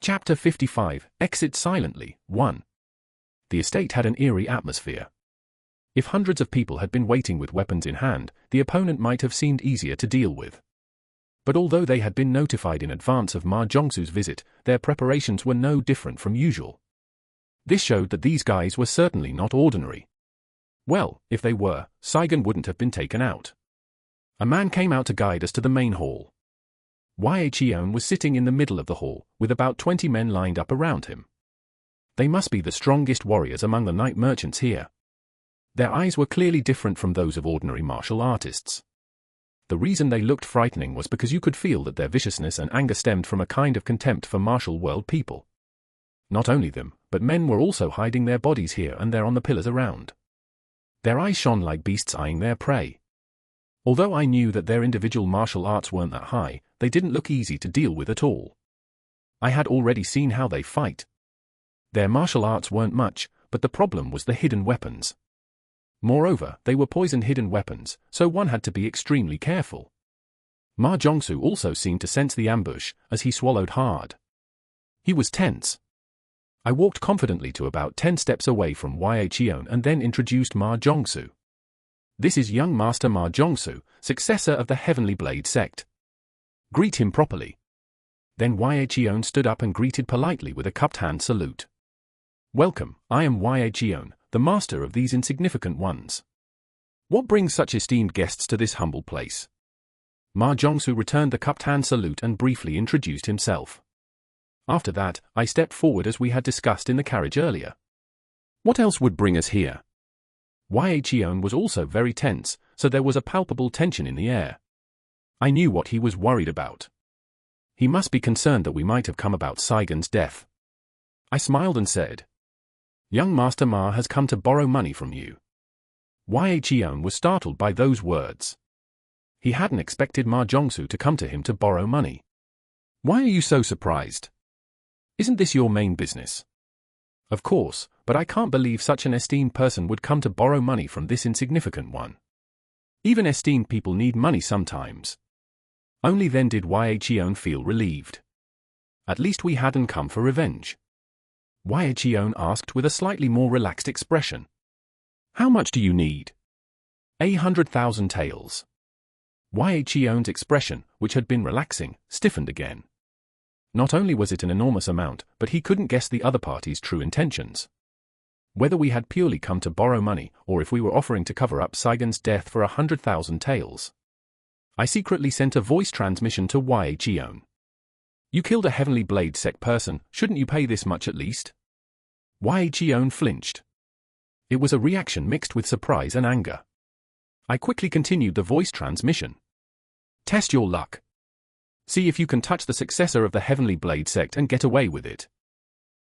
Chapter 55, Exit Silently, 1. The estate had an eerie atmosphere. If hundreds of people had been waiting with weapons in hand, the opponent might have seemed easier to deal with. But although they had been notified in advance of Ma Zhongsu's visit, their preparations were no different from usual. This showed that these guys were certainly not ordinary. Well, if they were, Saigon wouldn't have been taken out. A man came out to guide us to the main hall. Yeon was sitting in the middle of the hall, with about 20 men lined up around him. They must be the strongest warriors among the night merchants here. Their eyes were clearly different from those of ordinary martial artists. The reason they looked frightening was because you could feel that their viciousness and anger stemmed from a kind of contempt for martial world people. Not only them, but men were also hiding their bodies here and there on the pillars around. Their eyes shone like beasts eyeing their prey. Although I knew that their individual martial arts weren't that high, they didn't look easy to deal with at all. I had already seen how they fight. Their martial arts weren't much, but the problem was the hidden weapons. Moreover, they were poisoned hidden weapons, so one had to be extremely careful. Ma Zhongsu also seemed to sense the ambush, as he swallowed hard. He was tense. I walked confidently to about 10 steps away from Yeon and then introduced Ma Zhongsu. This is young Master Ma Zhongsu, successor of the Heavenly Blade sect. Greet him properly. Then Yeon stood up and greeted politely with a cupped hand salute. Welcome, I am Yeon, the master of these insignificant ones. What brings such esteemed guests to this humble place? Ma Zhongsu returned the cupped hand salute and briefly introduced himself. After that, I stepped forward as we had discussed in the carriage earlier. What else would bring us here? Yeon was also very tense, so there was a palpable tension in the air. I knew what he was worried about. He must be concerned that we might have come about Saigon's death. I smiled and said, Young Master Ma has come to borrow money from you. Yeon was startled by those words. He hadn't expected Ma Zhongsu to come to him to borrow money. Why are you so surprised? Isn't this your main business? Of course, but I can't believe such an esteemed person would come to borrow money from this insignificant one. Even esteemed people need money sometimes. Only then did Yeon feel relieved. At least we hadn't come for revenge. Yeon asked with a slightly more relaxed expression. How much do you need? 100,000 taels. Yeon's expression, which had been relaxing, stiffened again. Not only was it an enormous amount, but he couldn't guess the other party's true intentions. Whether we had purely come to borrow money, or if we were offering to cover up Saigon's death for 100,000 taels. I secretly sent a voice transmission to Yeon. You killed a Heavenly Blade sect person, shouldn't you pay this much at least? Yeon flinched. It was a reaction mixed with surprise and anger. I quickly continued the voice transmission. Test your luck. See if you can touch the successor of the Heavenly Blade sect and get away with it.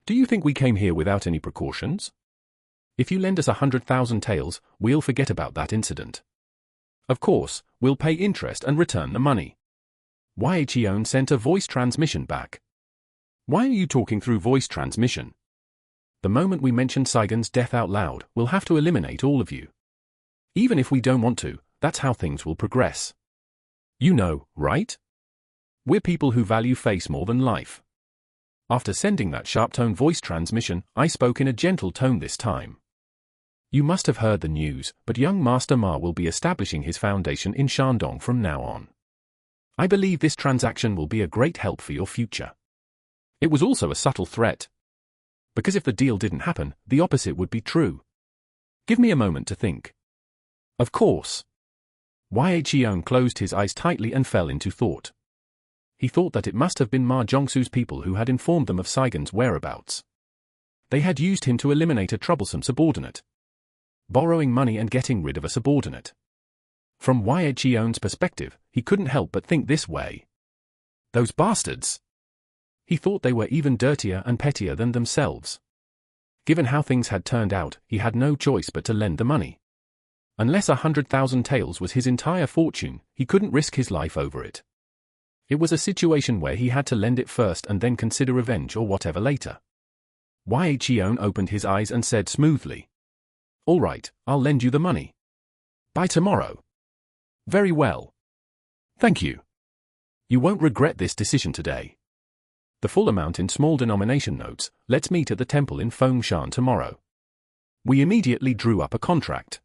Do you think we came here without any precautions? If you lend us 100,000 taels, we'll forget about that incident. Of course, we'll pay interest and return the money. Yeon sent a voice transmission back. Why are you talking through voice transmission? The moment we mention Saigon's death out loud, we'll have to eliminate all of you. Even if we don't want to, that's how things will progress. You know, right? We're people who value face more than life. After sending that sharp-tone voice transmission, I spoke in a gentle tone this time. You must have heard the news, but young Master Ma will be establishing his foundation in Shandong from now on. I believe this transaction will be a great help for your future. It was also a subtle threat. Because if the deal didn't happen, the opposite would be true. Give me a moment to think. Of course. Yeon closed his eyes tightly and fell into thought. He thought that it must have been Ma Zhongsu's people who had informed them of Saigon's whereabouts. They had used him to eliminate a troublesome subordinate. Borrowing money and getting rid of a subordinate. From Yeon's perspective, he couldn't help but think this way. Those bastards! He thought they were even dirtier and pettier than themselves. Given how things had turned out, he had no choice but to lend the money. Unless 100,000 taels was his entire fortune, he couldn't risk his life over it. It was a situation where he had to lend it first and then consider revenge or whatever later. Yeon opened his eyes and said smoothly. All right, I'll lend you the money. By tomorrow. Very well. Thank you. You won't regret this decision today. The full amount in small denomination notes. Let's meet at the temple in Fengshan tomorrow. We immediately drew up a contract.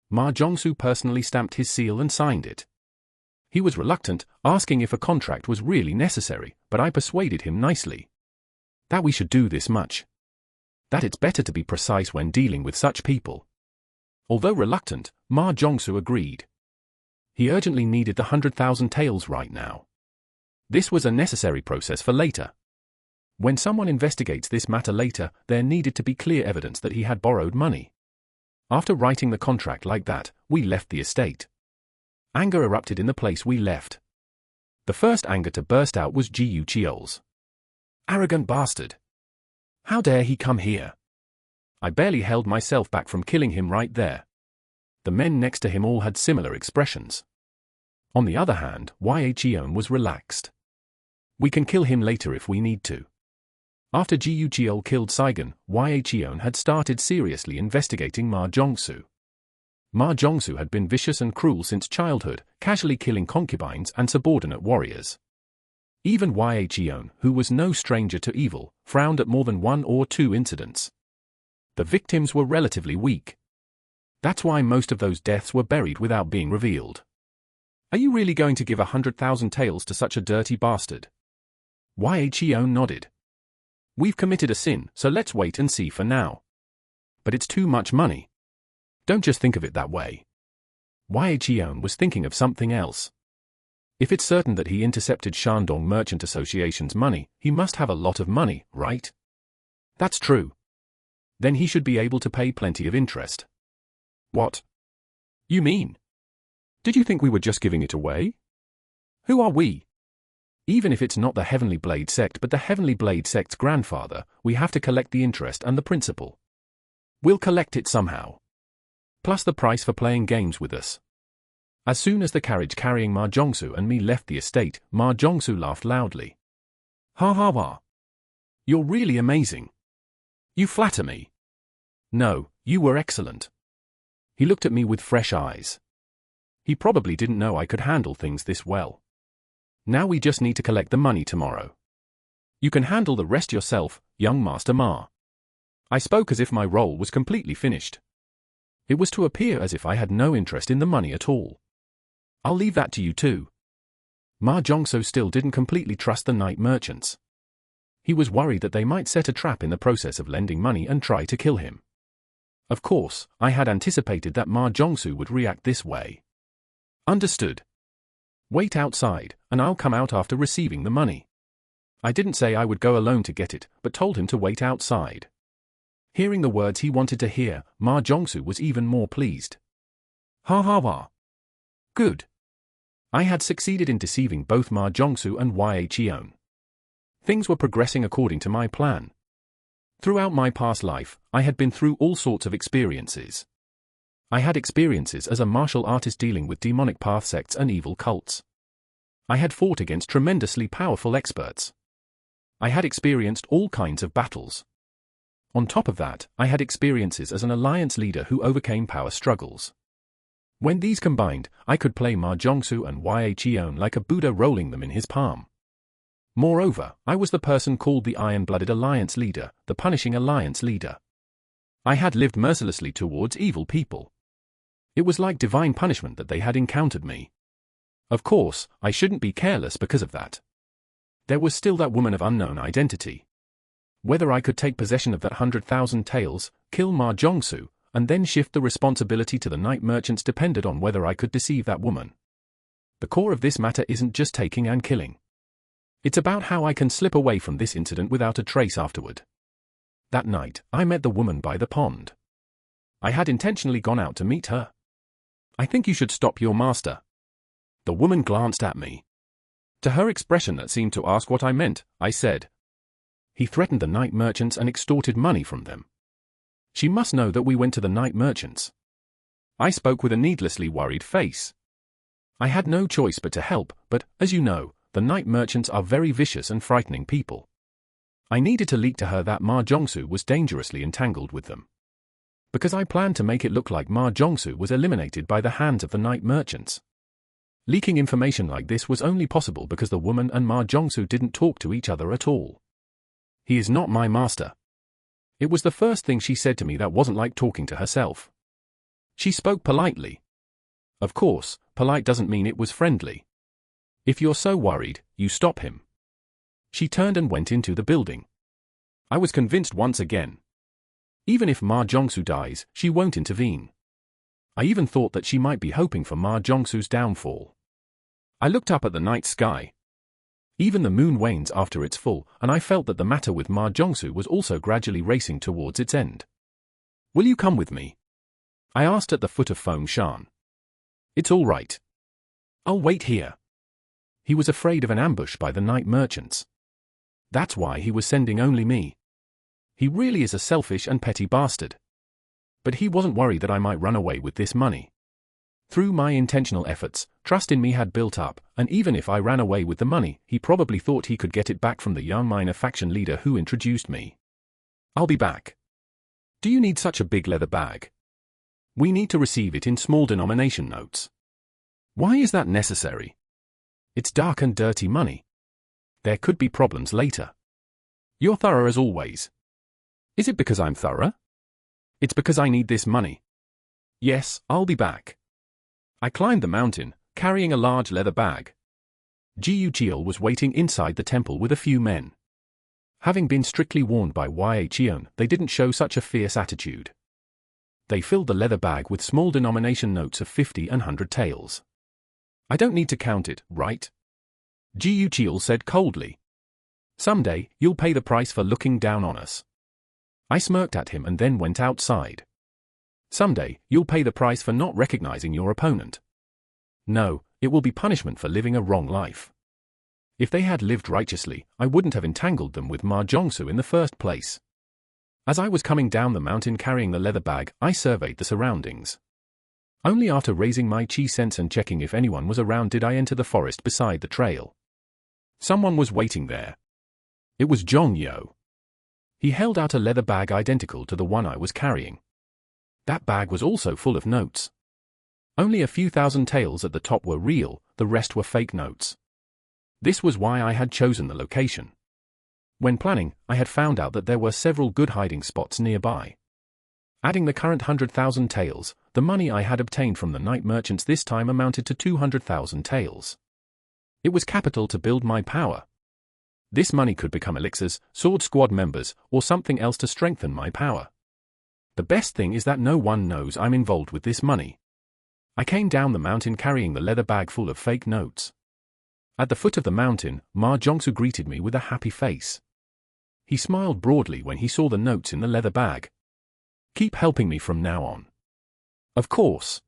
Ma Zhongsu personally stamped his seal and signed it. He was reluctant, asking if a contract was really necessary, but I persuaded him nicely that we should do this much. That it's better to be precise when dealing with such people. Although reluctant, Ma Zhongsu agreed. He urgently needed the 100,000 taels right now. This was a necessary process for later. When someone investigates this matter later, there needed to be clear evidence that he had borrowed money. After writing the contract like that, we left the estate. Anger erupted in the place we left. The first anger to burst out was Jiu Qiu's. Arrogant bastard! How dare he come here? I barely held myself back from killing him right there. The men next to him all had similar expressions. On the other hand, Qiu was relaxed. We can kill him later if we need to. After Jiu Qiu killed Saigon, Qiu had started seriously investigating Ma Zhongsu. Ma Zhongsu had been vicious and cruel since childhood, casually killing concubines and subordinate warriors. Even Qiu, who was no stranger to evil, frowned at more than 1 or 2 incidents. The victims were relatively weak. That's why most of those deaths were buried without being revealed. Are you really going to give 100,000 taels to such a dirty bastard? Qiu nodded. We've committed a sin, so let's wait and see for now. But it's too much money. Don't just think of it that way. Qiu was thinking of something else. If it's certain that he intercepted Shandong Merchant Association's money, he must have a lot of money, right? That's true. Then he should be able to pay plenty of interest. What? You mean? Did you think we were just giving it away? Who are we? Even if it's not the Heavenly Blade sect but the Heavenly Blade sect's grandfather, we have to collect the interest and the principal. We'll collect it somehow. Plus the price for playing games with us. As soon as the carriage carrying Ma Zhongsu and me left the estate, Ma Zhongsu laughed loudly. Ha ha ha. You're really amazing. You flatter me. No, you were excellent. He looked at me with fresh eyes. He probably didn't know I could handle things this well. Now we just need to collect the money tomorrow. You can handle the rest yourself, young Master Ma. I spoke as if my role was completely finished. It was to appear as if I had no interest in the money at all. I'll leave that to you too. Ma Zhongsu still didn't completely trust the night merchants. He was worried that they might set a trap in the process of lending money and try to kill him. Of course, I had anticipated that Ma Zhongsu would react this way. Understood. Wait outside, and I'll come out after receiving the money. I didn't say I would go alone to get it, but told him to wait outside. Hearing the words he wanted to hear, Ma Zhongsu was even more pleased. Ha ha ha. Good. I had succeeded in deceiving both Ma Zhongsu and Qiu. Things were progressing according to my plan. Throughout my past life, I had been through all sorts of experiences. I had experiences as a martial artist dealing with demonic path sects and evil cults. I had fought against tremendously powerful experts. I had experienced all kinds of battles. On top of that, I had experiences as an alliance leader who overcame power struggles. When these combined, I could play Ma Zhongsu and Qiu like a Buddha rolling them in his palm. Moreover, I was the person called the Iron-Blooded Alliance Leader, the Punishing Alliance Leader. I had lived mercilessly towards evil people. It was like divine punishment that they had encountered me. Of course, I shouldn't be careless because of that. There was still that woman of unknown identity. Whether I could take possession of that 100,000 taels, kill Ma Zhongsu, and then shift the responsibility to the night merchants depended on whether I could deceive that woman. The core of this matter isn't just taking and killing. It's about how I can slip away from this incident without a trace afterward. That night, I met the woman by the pond. I had intentionally gone out to meet her. I think you should stop your master. The woman glanced at me. To her expression that seemed to ask what I meant, I said. He threatened the night merchants and extorted money from them. She must know that we went to the night merchants. I spoke with a needlessly worried face. I had no choice but to help, but, as you know, the night merchants are very vicious and frightening people. I needed to leak to her that Ma Zhongsu was dangerously entangled with them. Because I planned to make it look like Ma Zhongsu was eliminated by the hands of the night merchants. Leaking information like this was only possible because the woman and Ma Jongsu didn't talk to each other at all. He is not my master. It was the first thing she said to me that wasn't like talking to herself. She spoke politely. Of course, polite doesn't mean it was friendly. If you're so worried, you stop him. She turned and went into the building. I was convinced once again. Even if Ma Jongsu dies, she won't intervene. I even thought that she might be hoping for Ma Jongsu's downfall. I looked up at the night sky. Even the moon wanes after its full, and I felt that the matter with Ma Jongsu was also gradually racing towards its end. Will you come with me? I asked at the foot of Feng Shan. It's all right. I'll wait here. He was afraid of an ambush by the night merchants. That's why he was sending only me. He really is a selfish and petty bastard. But he wasn't worried that I might run away with this money. Through my intentional efforts, trust in me had built up, and even if I ran away with the money, he probably thought he could get it back from the young minor faction leader who introduced me. I'll be back. Do you need such a big leather bag? We need to receive it in small denomination notes. Why is that necessary? It's dark and dirty money. There could be problems later. You're thorough as always. Is it because I'm thorough? It's because I need this money. Yes, I'll be back. I climbed the mountain, carrying a large leather bag. Jiu Chiel was waiting inside the temple with a few men. Having been strictly warned by Yhe, they didn't show such a fierce attitude. They filled the leather bag with small denomination notes of 50 and 100 taels. I don't need to count it, right? Jiu Chiel said coldly. Someday, you'll pay the price for looking down on us. I smirked at him and then went outside. Someday, you'll pay the price for not recognizing your opponent. No, it will be punishment for living a wrong life. If they had lived righteously, I wouldn't have entangled them with Ma Jongsu in the first place. As I was coming down the mountain carrying the leather bag, I surveyed the surroundings. Only after raising my chi sense and checking if anyone was around did I enter the forest beside the trail. Someone was waiting there. It was Zhong Yo. He held out a leather bag identical to the one I was carrying. That bag was also full of notes. Only a few thousand taels at the top were real, the rest were fake notes. This was why I had chosen the location. When planning, I had found out that there were several good hiding spots nearby. Adding the current 100,000 taels, the money I had obtained from the night merchants this time amounted to 200,000 taels. It was capital to build my power. This money could become elixirs, sword squad members, or something else to strengthen my power. The best thing is that no one knows I'm involved with this money. I came down the mountain carrying the leather bag full of fake notes. At the foot of the mountain, Ma Jongsu greeted me with a happy face. He smiled broadly when he saw the notes in the leather bag. Keep helping me from now on. Of course.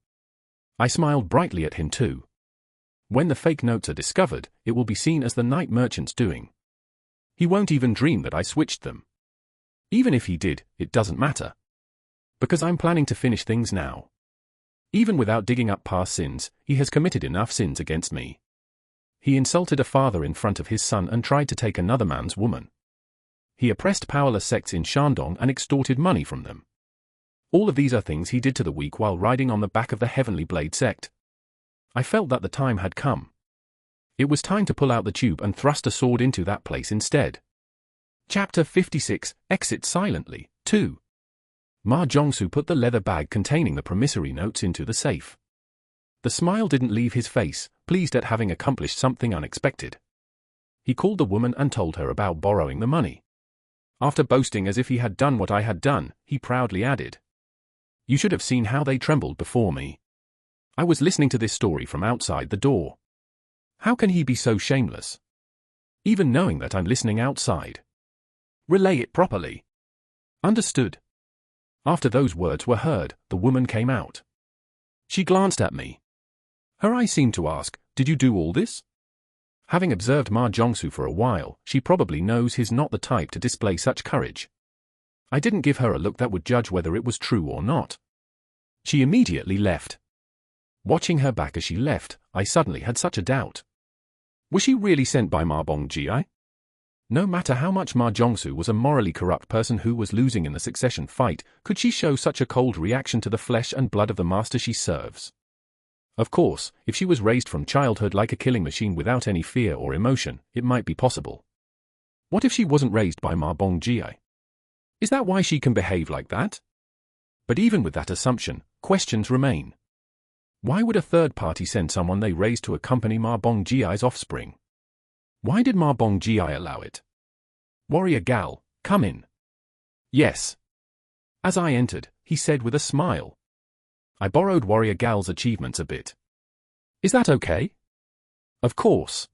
I smiled brightly at him too. When the fake notes are discovered, it will be seen as the night merchant's doing. He won't even dream that I switched them. Even if he did, it doesn't matter. Because I'm planning to finish things now. Even without digging up past sins, he has committed enough sins against me. He insulted a father in front of his son and tried to take another man's woman. He oppressed powerless sects in Shandong and extorted money from them. All of these are things he did to the weak while riding on the back of the Heavenly Blade sect. I felt that the time had come. It was time to pull out the tube and thrust a sword into that place instead. Chapter 56, Exit Silently, 2. Ma Jongsu put the leather bag containing the promissory notes into the safe. The smile didn't leave his face, pleased at having accomplished something unexpected. He called the woman and told her about borrowing the money. After boasting as if he had done what I had done, he proudly added, "You should have seen how they trembled before me. I was listening to this story from outside the door. How can he be so shameless? Even knowing that I'm listening outside. Relay it properly." Understood. After those words were heard, the woman came out. She glanced at me. Her eyes seemed to ask, "Did you do all this?" Having observed Ma Jongsu for a while, she probably knows he's not the type to display such courage. I didn't give her a look that would judge whether it was true or not. She immediately left. Watching her back as she left, I suddenly had such a doubt. Was she really sent by Ma Bongji? No matter how much Ma Jongsu was a morally corrupt person who was losing in the succession fight, could she show such a cold reaction to the flesh and blood of the master she serves? Of course, if she was raised from childhood like a killing machine without any fear or emotion, it might be possible. What if she wasn't raised by Ma Bongji? Is that why she can behave like that? But even with that assumption, questions remain. Why would a third party send someone they raised to accompany Ma Bongji's offspring? Why did Ma Bongji allow it? Warrior Gal, come in. Yes. As I entered, he said with a smile. I borrowed Warrior Gal's achievements a bit. Is that okay? Of course.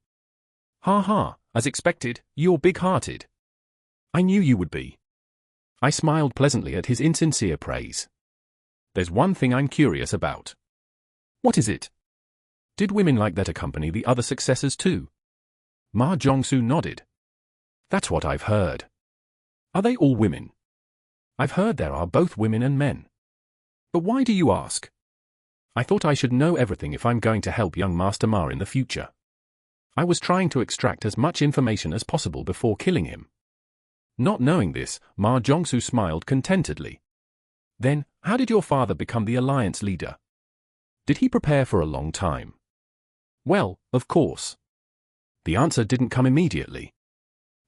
Ha ha, as expected, you're big-hearted. I knew you would be. I smiled pleasantly at his insincere praise. There's one thing I'm curious about. What is it? Did women like that accompany the other successors too? Ma Zhongsu nodded. That's what I've heard. Are they all women? I've heard there are both women and men. But why do you ask? I thought I should know everything if I'm going to help young Master Ma in the future. I was trying to extract as much information as possible before killing him. Not knowing this, Ma Zhongsu smiled contentedly. Then, how did your father become the alliance leader? Did he prepare for a long time? Well, of course. The answer didn't come immediately.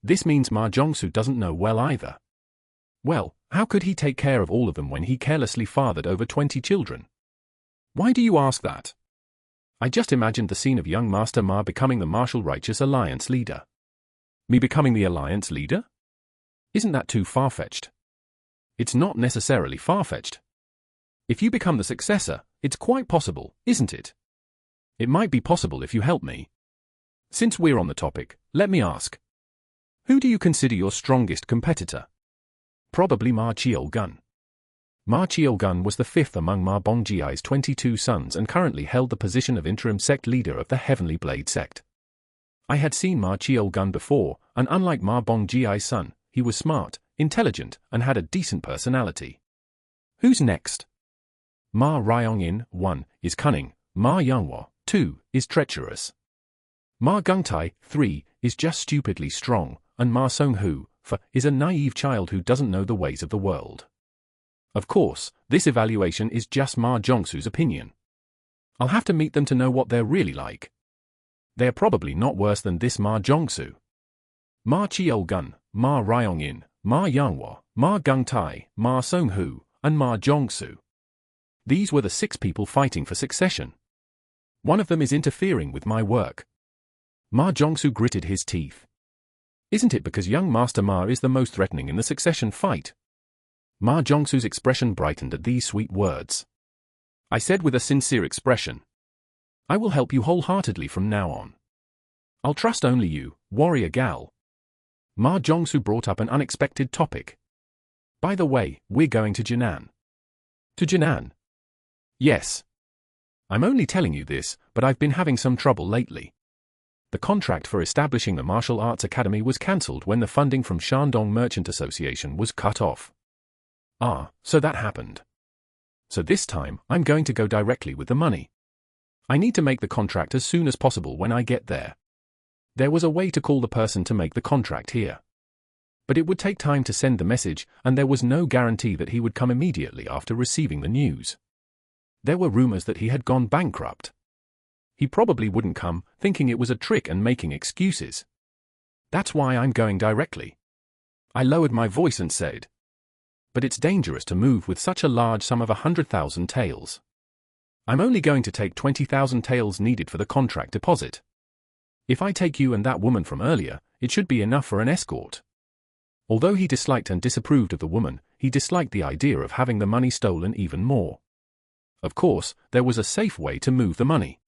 This means Ma Zhongsu doesn't know well either. Well, how could he take care of all of them when he carelessly fathered over 20 children? Why do you ask that? I just imagined the scene of young Master Ma becoming the martial righteous alliance leader. Me becoming the alliance leader? Isn't that too far-fetched? It's not necessarily far-fetched. If you become the successor, it's quite possible, isn't it? It might be possible if you help me. Since we're on the topic, let me ask. Who do you consider your strongest competitor? Probably Ma Qiugun. Ma Qiugun was the fifth among Ma Bongji's 22 sons and currently held the position of interim sect leader of the Heavenly Blade sect. I had seen Ma Qiugun before, and unlike Ma Bongji's son, he was smart, intelligent, and had a decent personality. Who's next? Ma Ryongin, 1, is cunning, Ma Younghua, 2, is treacherous. Ma Gungtai, 3, is just stupidly strong, and Ma Songhu, 4, is a naive child who doesn't know the ways of the world. Of course, this evaluation is just Ma Zhongsu's opinion. I'll have to meet them to know what they're really like. They're probably not worse than this Ma Zhongsu. Ma Qiugun, Ma Ryongin, Ma Younghua, Ma Gungtai, Ma Songhu, and Ma Zhongsu. These were the 6 people fighting for succession. One of them is interfering with my work. Ma Zhongsu gritted his teeth. Isn't it because young Master Ma is the most threatening in the succession fight? Ma Zhongsu's expression brightened at these sweet words. I said with a sincere expression. I will help you wholeheartedly from now on. I'll trust only you, warrior gal. Ma Zhongsu brought up an unexpected topic. By the way, we're going to Jinan. To Jinan? Yes. I'm only telling you this, but I've been having some trouble lately. The contract for establishing the Martial Arts Academy was cancelled when the funding from Shandong Merchant Association was cut off. Ah, so that happened. So this time, I'm going to go directly with the money. I need to make the contract as soon as possible when I get there. There was a way to call the person to make the contract here. But it would take time to send the message, and there was no guarantee that he would come immediately after receiving the news. There were rumors that he had gone bankrupt. He probably wouldn't come, thinking it was a trick and making excuses. That's why I'm going directly. I lowered my voice and said, but it's dangerous to move with such a large sum of 100,000 taels. I'm only going to take 20,000 taels needed for the contract deposit. If I take you and that woman from earlier, it should be enough for an escort. Although he disliked and disapproved of the woman, he disliked the idea of having the money stolen even more. Of course, there was a safe way to move the money.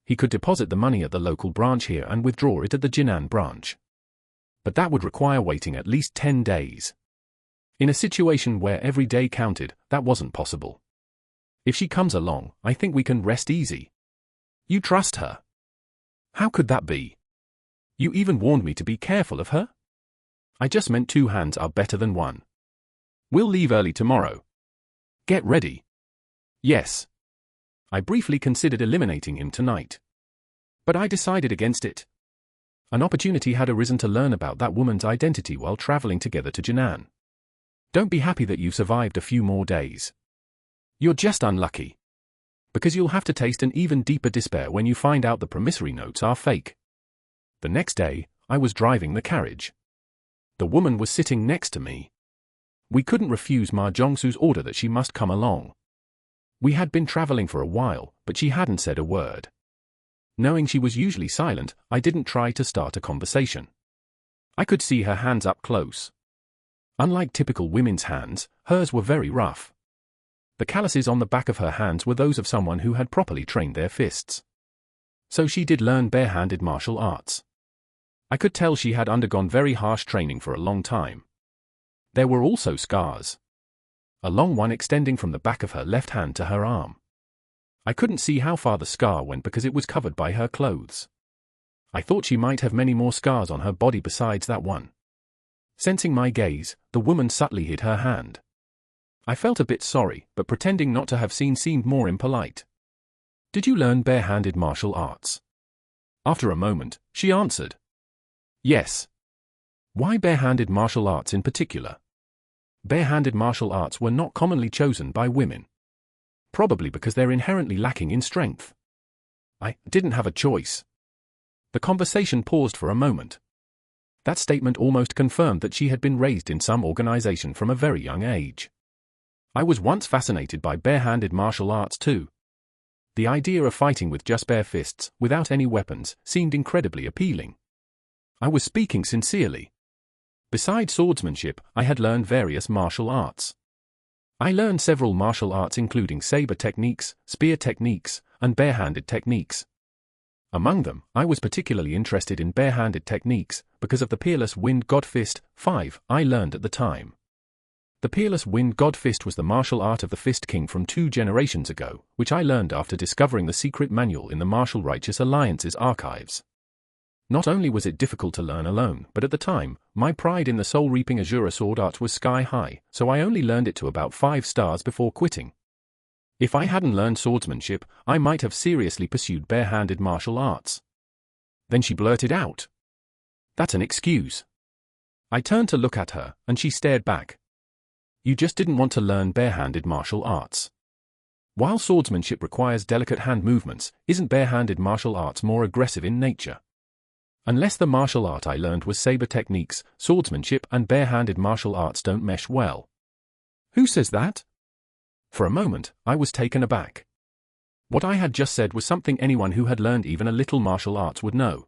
He could deposit the money at the local branch here and withdraw it at the Jinan branch. But that would require waiting at least 10 days. In a situation where every day counted, that wasn't possible. If she comes along, I think we can rest easy. You trust her? How could that be? You even warned me to be careful of her? I just meant 2 hands are better than 1. We'll leave early tomorrow. Get ready. Yes. I briefly considered eliminating him tonight. But I decided against it. An opportunity had arisen to learn about that woman's identity while traveling together to Jinan. Don't be happy that you've survived a few more days. You're just unlucky. Because you'll have to taste an even deeper despair when you find out the promissory notes are fake. The next day, I was driving the carriage. The woman was sitting next to me. We couldn't refuse Ma Jongsu's order that she must come along. We had been traveling for a while, but she hadn't said a word. Knowing she was usually silent, I didn't try to start a conversation. I could see her hands up close. Unlike typical women's hands, hers were very rough. The calluses on the back of her hands were those of someone who had properly trained their fists. So she did learn barehanded martial arts. I could tell she had undergone very harsh training for a long time. There were also scars. A long one extending from the back of her left hand to her arm. I couldn't see how far the scar went because it was covered by her clothes. I thought she might have many more scars on her body besides that one. Sensing my gaze, the woman subtly hid her hand. I felt a bit sorry, but pretending not to have seen seemed more impolite. Did you learn barehanded martial arts? After a moment, she answered. Yes. Why barehanded martial arts in particular? Barehanded martial arts were not commonly chosen by women. Probably because they're inherently lacking in strength. I didn't have a choice. The conversation paused for a moment. That statement almost confirmed that she had been raised in some organization from a very young age. I was once fascinated by barehanded martial arts too. The idea of fighting with just bare fists, without any weapons, seemed incredibly appealing. I was speaking sincerely. Besides swordsmanship, I had learned various martial arts. I learned several martial arts including saber techniques, spear techniques, and barehanded techniques. Among them, I was particularly interested in barehanded techniques because of the Peerless Wind God Fist 5 I learned at the time. The Peerless Wind God Fist was the martial art of the Fist King from 2 generations ago, which I learned after discovering the secret manual in the Martial Righteous Alliance's archives. Not only was it difficult to learn alone, but at the time, my pride in the soul-reaping Azura sword art was sky-high, so I only learned it to about 5 stars before quitting. If I hadn't learned swordsmanship, I might have seriously pursued barehanded martial arts. Then she blurted out. That's an excuse. I turned to look at her, and she stared back. You just didn't want to learn barehanded martial arts. While swordsmanship requires delicate hand movements, isn't barehanded martial arts more aggressive in nature? Unless the martial art I learned was saber techniques, swordsmanship and barehanded martial arts don't mesh well. Who says that? For a moment, I was taken aback. What I had just said was something anyone who had learned even a little martial arts would know.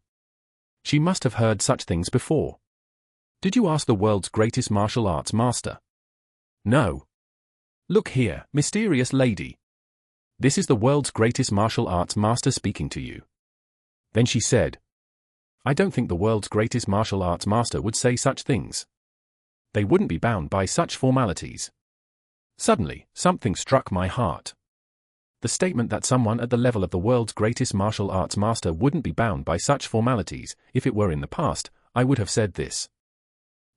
She must have heard such things before. Did you ask the world's greatest martial arts master? No. Look here, mysterious lady. This is the world's greatest martial arts master speaking to you. Then she said, I don't think the world's greatest martial arts master would say such things. They wouldn't be bound by such formalities. Suddenly, something struck my heart. The statement that someone at the level of the world's greatest martial arts master wouldn't be bound by such formalities, if it were in the past, I would have said this.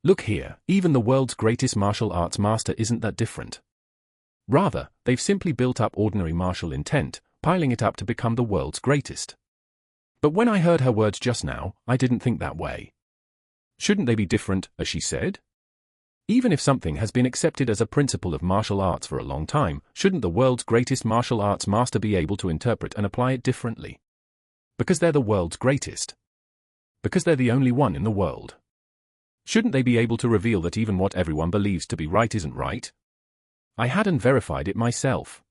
Look here, even the world's greatest martial arts master isn't that different. Rather, they've simply built up ordinary martial intent, piling it up to become the world's greatest. But when I heard her words just now, I didn't think that way. Shouldn't they be different, as she said? Even if something has been accepted as a principle of martial arts for a long time, shouldn't the world's greatest martial arts master be able to interpret and apply it differently? Because they're the world's greatest. Because they're the only one in the world. Shouldn't they be able to reveal that even what everyone believes to be right isn't right? I hadn't verified it myself.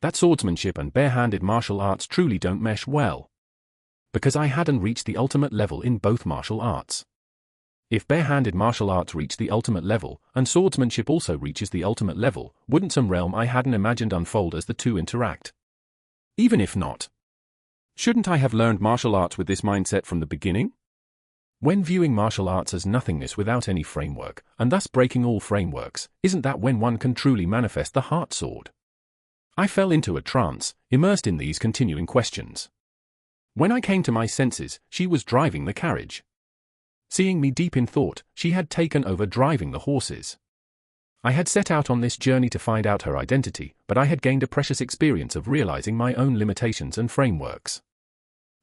That swordsmanship and barehanded martial arts truly don't mesh well. Because I hadn't reached the ultimate level in both martial arts. If barehanded martial arts reach the ultimate level, and swordsmanship also reaches the ultimate level, wouldn't some realm I hadn't imagined unfold as the two interact? Even if not. Shouldn't I have learned martial arts with this mindset from the beginning? When viewing martial arts as nothingness without any framework, and thus breaking all frameworks, isn't that when one can truly manifest the heart sword? I fell into a trance, immersed in these continuing questions. When I came to my senses, she was driving the carriage. Seeing me deep in thought, she had taken over driving the horses. I had set out on this journey to find out her identity, but I had gained a precious experience of realizing my own limitations and frameworks.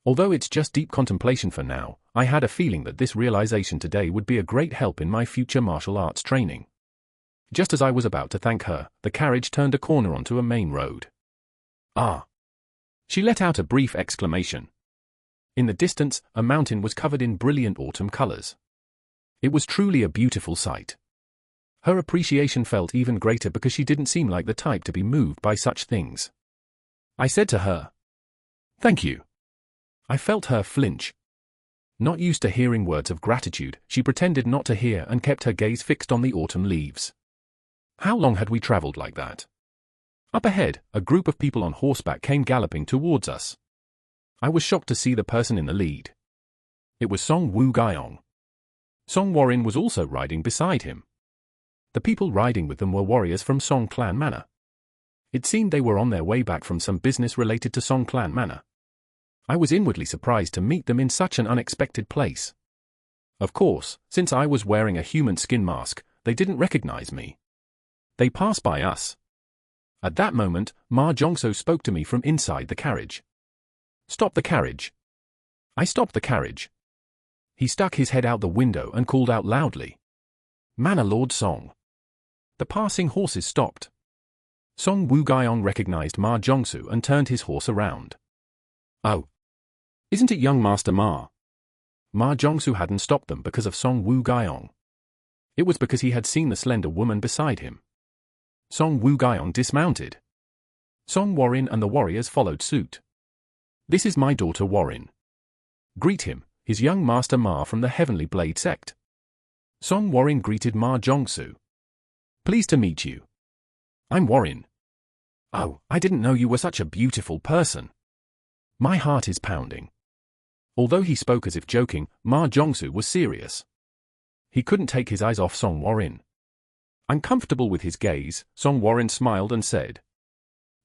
Although it's just deep contemplation for now, I had a feeling that this realization today would be a great help in my future martial arts training. Just as I was about to thank her, the carriage turned a corner onto a main road. Ah! She let out a brief exclamation. In the distance, a mountain was covered in brilliant autumn colors. It was truly a beautiful sight. Her appreciation felt even greater because she didn't seem like the type to be moved by such things. I said to her, "Thank you." I felt her flinch. Not used to hearing words of gratitude, she pretended not to hear and kept her gaze fixed on the autumn leaves. How long had we traveled like that? Up ahead, a group of people on horseback came galloping towards us. I was shocked to see the person in the lead. It was Song Woo-gyeong. Song Warrin was also riding beside him. The people riding with them were warriors from Song Clan Manor. It seemed they were on their way back from some business related to Song Clan Manor. I was inwardly surprised to meet them in such an unexpected place. Of course, since I was wearing a human skin mask, they didn't recognize me. They passed by us. At that moment, Ma Jongso spoke to me from inside the carriage. "Stop the carriage." I stopped the carriage. He stuck his head out the window and called out loudly, "Manor Lord Song." The passing horses stopped. Song Woo-gyeong recognized Ma Jongsu and turned his horse around. "Oh. Isn't it young Master Ma?" Ma Jongsu hadn't stopped them because of Song Woo-gyeong. It was because he had seen the slender woman beside him. Song Woo-gyeong dismounted. Song Warrin and the warriors followed suit. "This is my daughter Warrin. Greet him, his young master Ma from the Heavenly Blade sect." Song Warrin greeted Ma Jongsu. "Pleased to meet you. I'm Warrin." "Oh, I didn't know you were such a beautiful person." My heart is pounding. Although he spoke as if joking, Ma Jongsu was serious. He couldn't take his eyes off Song Warrin. Uncomfortable with his gaze, Song Warrin smiled and said,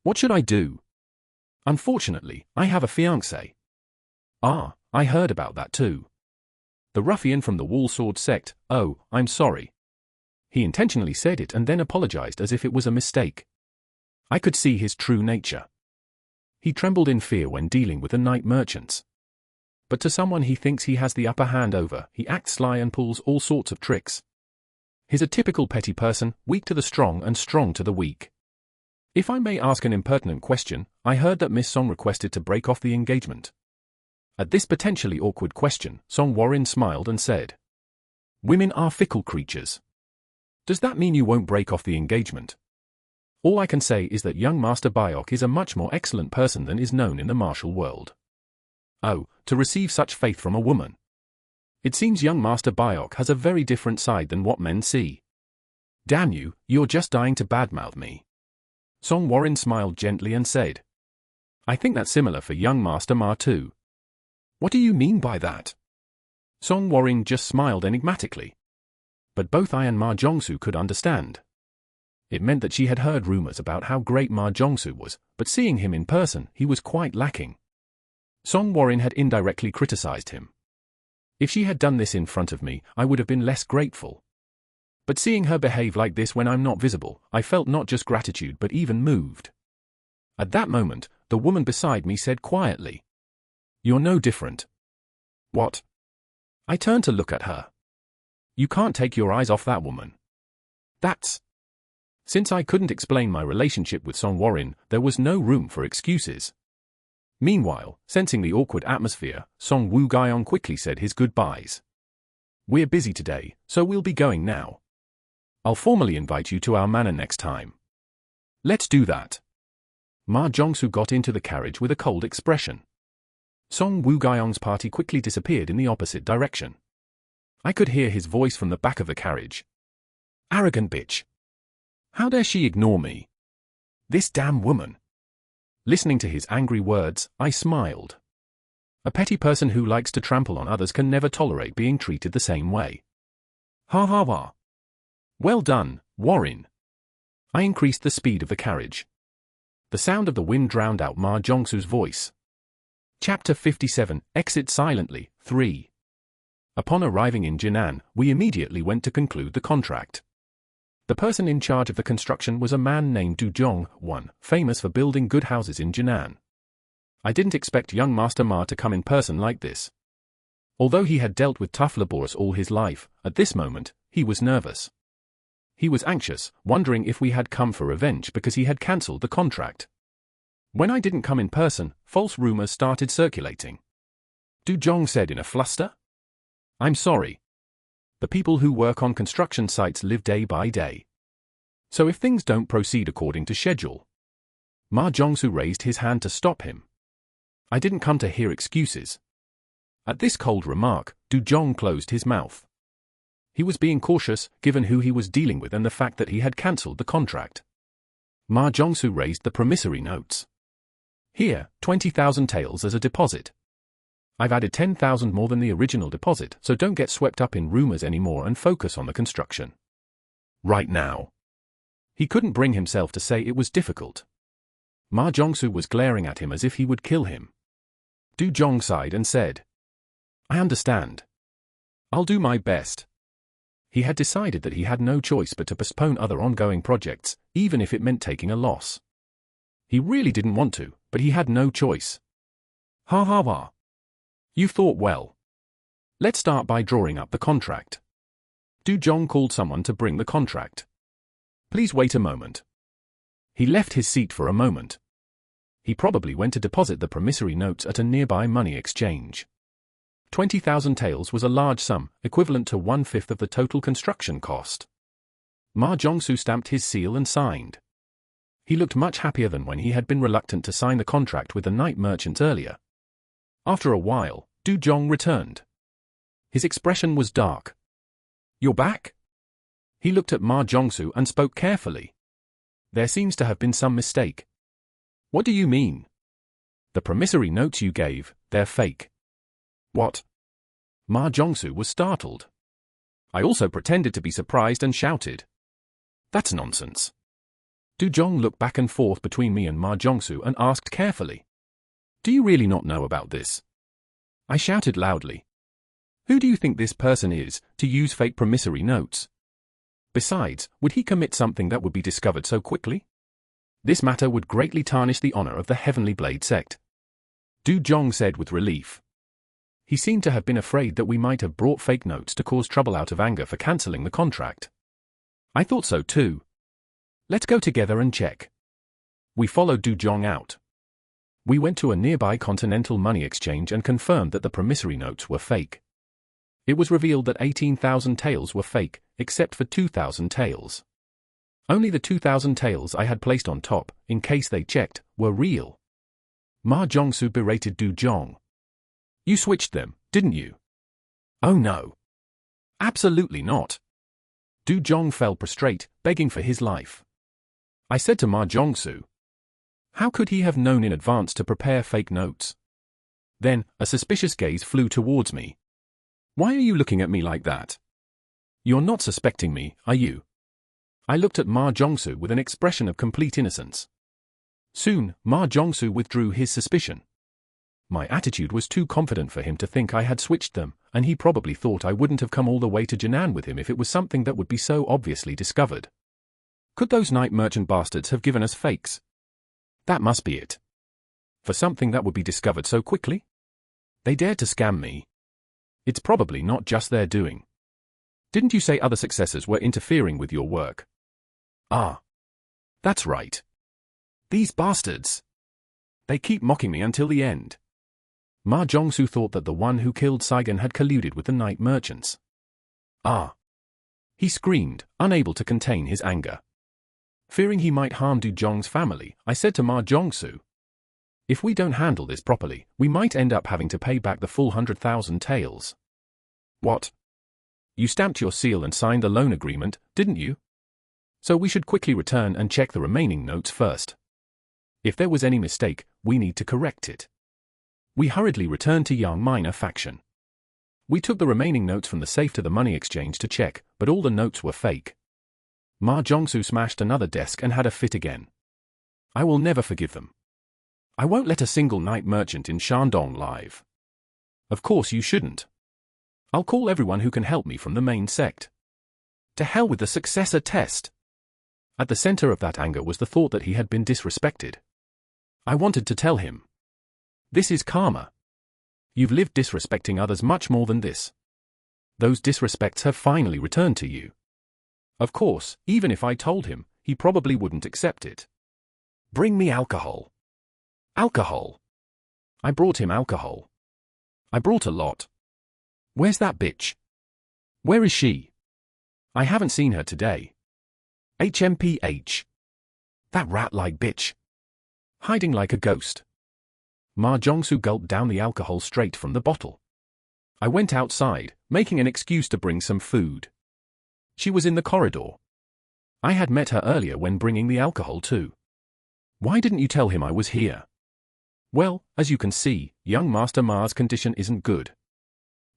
"What should I do? Unfortunately, I have a fiancé." "Ah, I heard about that too. The ruffian from the Wall Sword sect. Oh, I'm sorry." He intentionally said it and then apologized as if it was a mistake. I could see his true nature. He trembled in fear when dealing with the night merchants. But to someone he thinks he has the upper hand over, he acts sly and pulls all sorts of tricks. He's a typical petty person, weak to the strong and strong to the weak. If I may ask an impertinent question, I heard that Miss Song requested to break off the engagement. At this potentially awkward question, Song Warrin smiled and said, "Women are fickle creatures. Does that mean you won't break off the engagement? All I can say is that young Master Byok is a much more excellent person than is known in the martial world. Oh, to receive such faith from a woman. It seems young Master Byok has a very different side than what men see. Damn you, you're just dying to badmouth me." Song Warrin smiled gently and said, "I think that's similar for young Master Ma too." "What do you mean by that?" Song Warrin just smiled enigmatically. But both I and Ma Jongsu could understand. It meant that she had heard rumors about how great Ma Jongsu was, but seeing him in person, he was quite lacking. Song Warrin had indirectly criticized him. If she had done this in front of me, I would have been less grateful. But seeing her behave like this when I'm not visible, I felt not just gratitude but even moved. At that moment, the woman beside me said quietly, "You're no different." "What?" I turned to look at her. "You can't take your eyes off that woman." That's... Since I couldn't explain my relationship with Song Warrin, there was no room for excuses. Meanwhile, sensing the awkward atmosphere, Song Woo-gyeong quickly said his goodbyes. "We're busy today, so we'll be going now. I'll formally invite you to our manor next time." "Let's do that." Ma Jongsu got into the carriage with a cold expression. Song Woo-gyeong's party quickly disappeared in the opposite direction. I could hear his voice from the back of the carriage. "Arrogant bitch. How dare she ignore me? This damn woman." Listening to his angry words, I smiled. A petty person who likes to trample on others can never tolerate being treated the same way. Ha ha ha. "Well done, Warrin." I increased the speed of the carriage. The sound of the wind drowned out Ma Jongsu's voice. Chapter 57, Exit Silently, 3. Upon arriving in Jinan, we immediately went to conclude the contract. The person in charge of the construction was a man named Du Jong, famous for building good houses in Jinan. I didn't expect young Master Ma to come in person like this. Although he had dealt with tough laborers all his life, at this moment, he was nervous. He was anxious, wondering if we had come for revenge because he had cancelled the contract. When I didn't come in person, false rumors started circulating. Du Zhong said in a fluster. I'm sorry. The people who work on construction sites live day by day. So if things don't proceed according to schedule. Ma Zhongsu raised his hand to stop him. I didn't come to hear excuses. At this cold remark, Du Zhong closed his mouth. He was being cautious, given who he was dealing with and the fact that he had cancelled the contract. Ma Zhongsu raised the promissory notes. Here, 20,000 taels as a deposit. I've added 10,000 more than the original deposit, so don't get swept up in rumors anymore and focus on the construction. Right now. He couldn't bring himself to say it was difficult. Ma Zhongsu was glaring at him as if he would kill him. Du Zhong sighed and said, I understand. I'll do my best. He had decided that he had no choice but to postpone other ongoing projects, even if it meant taking a loss. He really didn't want to, but he had no choice. Ha ha ha. You thought well. Let's start by drawing up the contract. Du Zhong called someone to bring the contract. Please wait a moment. He left his seat for a moment. He probably went to deposit the promissory notes at a nearby money exchange. 20,000 taels was a large sum, equivalent to 1/5 of the total construction cost. Ma Zhongsu stamped his seal and signed. He looked much happier than when he had been reluctant to sign the contract with the night merchants earlier. After a while, Du Zhong returned. His expression was dark. You're back? He looked at Ma Zhongsu and spoke carefully. There seems to have been some mistake. What do you mean? The promissory notes you gave, they're fake. What? Ma Zhongsu was startled. I also pretended to be surprised and shouted. That's nonsense. Du Zhong looked back and forth between me and Ma Zhongsu and asked carefully. Do you really not know about this? I shouted loudly. Who do you think this person is, to use fake promissory notes? Besides, would he commit something that would be discovered so quickly? This matter would greatly tarnish the honor of the Heavenly Blade sect. Du Zhong said with relief. He seemed to have been afraid that we might have brought fake notes to cause trouble out of anger for cancelling the contract. I thought so too. Let's go together and check. We followed Du Zhong out. We went to a nearby continental money exchange and confirmed that the promissory notes were fake. It was revealed that 18,000 taels were fake, except for 2,000 taels. Only the 2,000 taels I had placed on top, in case they checked, were real. Ma Zhongsu berated Du Zhong. You switched them, didn't you? Oh no. Absolutely not. Du Zhong fell prostrate, begging for his life. I said to Ma Zhongsu, how could he have known in advance to prepare fake notes? Then, a suspicious gaze flew towards me. Why are you looking at me like that? You're not suspecting me, are you? I looked at Ma Zhongsu with an expression of complete innocence. Soon, Ma Zhongsu withdrew his suspicion. My attitude was too confident for him to think I had switched them, and he probably thought I wouldn't have come all the way to Jinan with him if it was something that would be so obviously discovered. Could those night merchant bastards have given us fakes? That must be it. For something that would be discovered so quickly? They dared to scam me. It's probably not just their doing. Didn't you say other successors were interfering with your work? Ah. That's right. These bastards. They keep mocking me until the end. Ma Zhongsu thought that the one who killed Saigon had colluded with the night merchants. Ah. He screamed, unable to contain his anger. Fearing he might harm Du Zhong's family, I said to Ma Zhongsu, if we don't handle this properly, we might end up having to pay back the full 100,000 taels. What? You stamped your seal and signed the loan agreement, didn't you? So we should quickly return and check the remaining notes first. If there was any mistake, we need to correct it. We hurriedly returned to Yang Minor faction. We took the remaining notes from the safe to the money exchange to check, but all the notes were fake. Ma Zhongsu smashed another desk and had a fit again. I will never forgive them. I won't let a single night merchant in Shandong live. Of course you shouldn't. I'll call everyone who can help me from the main sect. To hell with the successor test. At the center of that anger was the thought that he had been disrespected. I wanted to tell him. This is karma. You've lived disrespecting others much more than this. Those disrespects have finally returned to you. Of course, even if I told him, he probably wouldn't accept it. Bring me alcohol. Alcohol. I brought him alcohol. I brought a lot. Where's that bitch? Where is she? I haven't seen her today. HMPH. That rat-like bitch. Hiding like a ghost. Ma Jongsu gulped down the alcohol straight from the bottle. I went outside, making an excuse to bring some food. She was in the corridor. I had met her earlier when bringing the alcohol too. Why didn't you tell him I was here? Well, as you can see, young Master Ma's condition isn't good.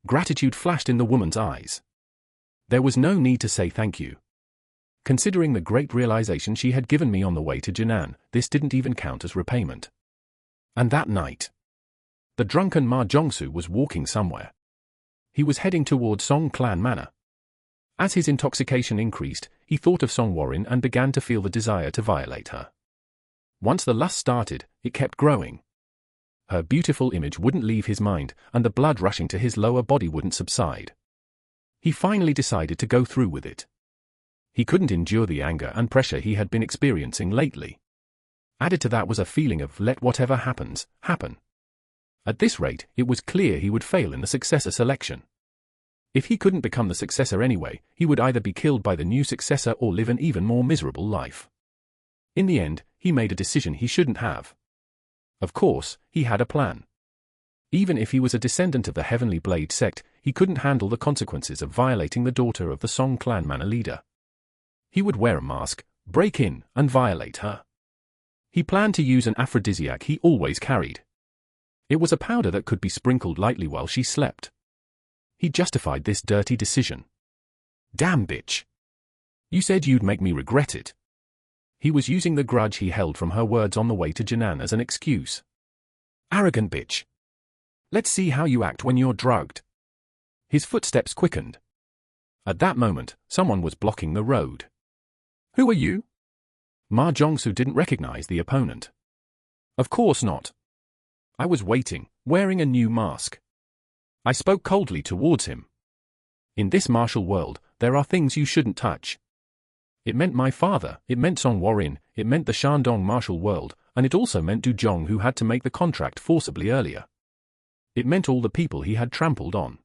Gratitude flashed in the woman's eyes. There was no need to say thank you. Considering the great realization she had given me on the way to Jinan, this didn't even count as repayment. And that night, the drunken Ma Jongsu was walking somewhere. He was heading toward Song Clan Manor. As his intoxication increased, he thought of Song Warren and began to feel the desire to violate her. Once the lust started, it kept growing. Her beautiful image wouldn't leave his mind, and the blood rushing to his lower body wouldn't subside. He finally decided to go through with it. He couldn't endure the anger and pressure he had been experiencing lately. Added to that was a feeling of let whatever happens, happen. At this rate, it was clear he would fail in the successor selection. If he couldn't become the successor anyway, he would either be killed by the new successor or live an even more miserable life. In the end, he made a decision he shouldn't have. Of course, he had a plan. Even if he was a descendant of the Heavenly Blade sect, he couldn't handle the consequences of violating the daughter of the Song Clan Manor leader. He would wear a mask, break in, and violate her. He planned to use an aphrodisiac he always carried. It was a powder that could be sprinkled lightly while she slept. He justified this dirty decision. Damn bitch. You said you'd make me regret it. He was using the grudge he held from her words on the way to Jinan as an excuse. Arrogant bitch. Let's see how you act when you're drugged. His footsteps quickened. At that moment, someone was blocking the road. Who are you? Ma Jongsu didn't recognize the opponent. Of course not. I was waiting, wearing a new mask. I spoke coldly towards him. In this martial world, there are things you shouldn't touch. It meant my father, it meant Song Warren, it meant the Shandong martial world, and it also meant Du Zhong, who had to make the contract forcibly earlier. It meant all the people he had trampled on.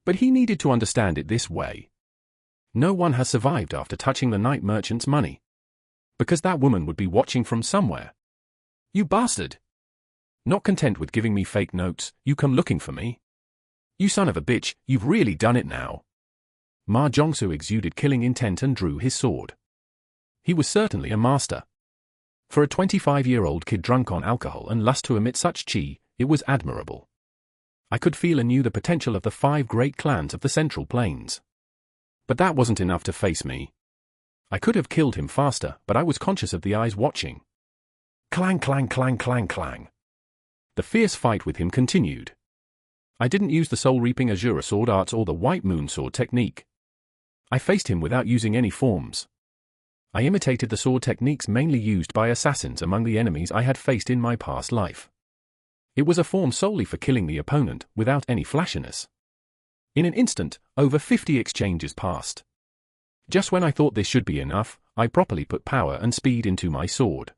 But he needed to understand it this way. No one has survived after touching the night merchant's money. Because that woman would be watching from somewhere. You bastard! Not content with giving me fake notes, you come looking for me. You son of a bitch, you've really done it now. Ma Jongsu exuded killing intent and drew his sword. He was certainly a master. For a 25-year-old kid drunk on alcohol and lust to emit such chi, it was admirable. I could feel anew the potential of the 5 great clans of the Central Plains. But that wasn't enough to face me. I could have killed him faster, but I was conscious of the eyes watching. Clang, clang, clang, clang, clang. The fierce fight with him continued. I didn't use the soul-reaping Azura sword arts or the White Moon sword technique. I faced him without using any forms. I imitated the sword techniques mainly used by assassins among the enemies I had faced in my past life. It was a form solely for killing the opponent, without any flashiness. In an instant, over 50 exchanges passed. Just when I thought this should be enough, I properly put power and speed into my sword.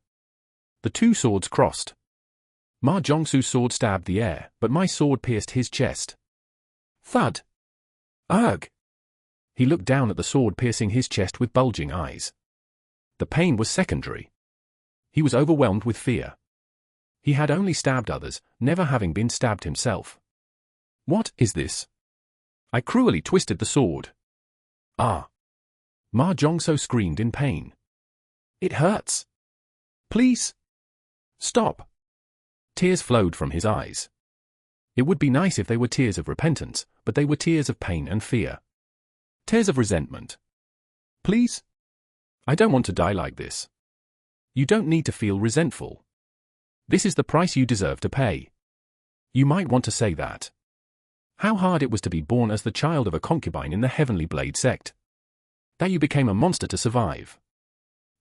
The two swords crossed. Ma Jongsu's sword stabbed the air, but my sword pierced his chest. Thud! Ugh! He looked down at the sword piercing his chest with bulging eyes. The pain was secondary. He was overwhelmed with fear. He had only stabbed others, never having been stabbed himself. What is this? I cruelly twisted the sword. Ah! Ma Jongsu screamed in pain. It hurts. Please. Stop. Tears flowed from his eyes. It would be nice if they were tears of repentance, but they were tears of pain and fear. Tears of resentment. Please? I don't want to die like this. You don't need to feel resentful. This is the price you deserve to pay. You might want to say that. How hard it was to be born as the child of a concubine in the Heavenly Blade sect. That you became a monster to survive.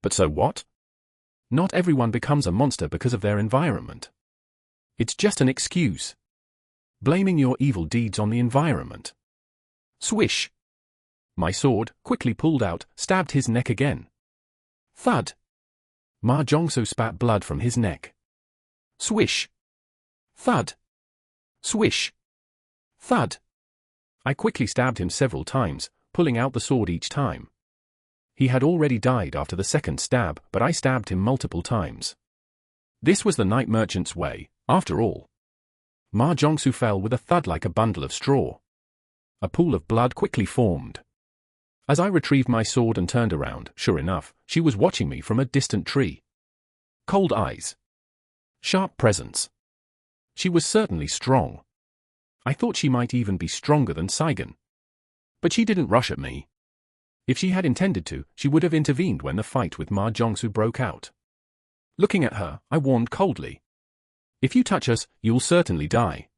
But so what? Not everyone becomes a monster because of their environment. It's just an excuse. Blaming your evil deeds on the environment. Swish! My sword, quickly pulled out, stabbed his neck again. Thud! Ma Jongsu spat blood from his neck. Swish. Thud. Swish. Thud. I quickly stabbed him several times, pulling out the sword each time. He had already died after the second stab, but I stabbed him multiple times. This was the night merchant's way, after all. Ma Jongsu fell with a thud like a bundle of straw. A pool of blood quickly formed. As I retrieved my sword and turned around, sure enough, she was watching me from a distant tree. Cold eyes. Sharp presence. She was certainly strong. I thought she might even be stronger than Saigon. But she didn't rush at me. If she had intended to, she would have intervened when the fight with Ma Jongsu broke out. Looking at her, I warned coldly. If you touch us, you'll certainly die.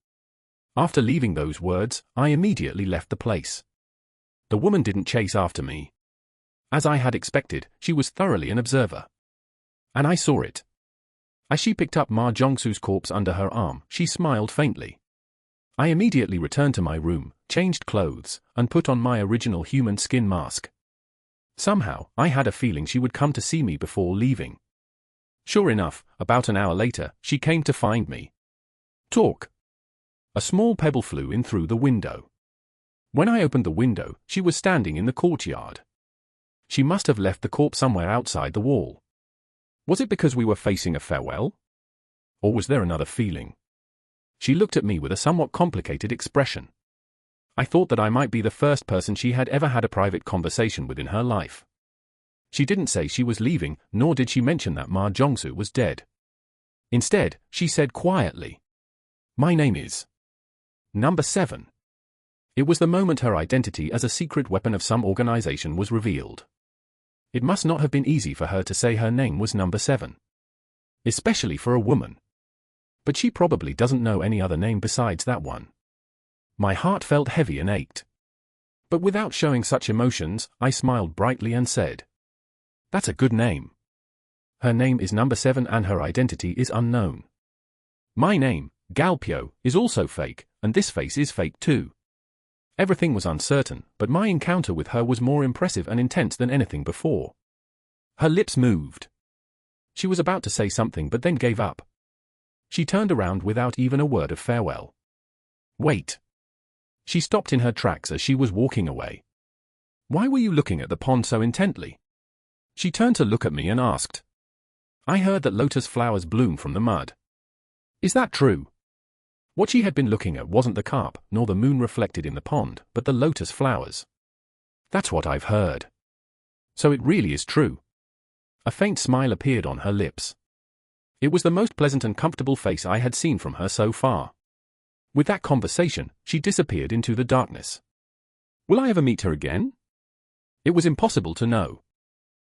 After leaving those words, I immediately left the place. The woman didn't chase after me. As I had expected, she was thoroughly an observer. And I saw it. As she picked up Ma Jongsu's corpse under her arm, she smiled faintly. I immediately returned to my room, changed clothes, and put on my original human skin mask. Somehow, I had a feeling she would come to see me before leaving. Sure enough, about an hour later, she came to find me. Talk. A small pebble flew in through the window. When I opened the window, she was standing in the courtyard. She must have left the corpse somewhere outside the wall. Was it because we were facing a farewell? Or was there another feeling? She looked at me with a somewhat complicated expression. I thought that I might be the first person she had ever had a private conversation with in her life. She didn't say she was leaving, nor did she mention that Ma Jongsu was dead. Instead, she said quietly, "My name is Number 7. It was the moment her identity as a secret weapon of some organization was revealed. It must not have been easy for her to say her name was Number 7. Especially for a woman. But she probably doesn't know any other name besides that one. My heart felt heavy and ached. But without showing such emotions, I smiled brightly and said, "That's a good name. Her name is Number 7 and her identity is unknown. My name, Galpio, is also fake, and this face is fake too." Everything was uncertain, but my encounter with her was more impressive and intense than anything before. Her lips moved. She was about to say something but then gave up. She turned around without even a word of farewell. "Wait." She stopped in her tracks as she was walking away. "Why were you looking at the pond so intently?" She turned to look at me and asked. "I heard that lotus flowers bloom from the mud. Is that true?" What she had been looking at wasn't the carp, nor the moon reflected in the pond, but the lotus flowers. "That's what I've heard. So it really is true." A faint smile appeared on her lips. It was the most pleasant and comfortable face I had seen from her so far. With that conversation, she disappeared into the darkness. Will I ever meet her again? It was impossible to know.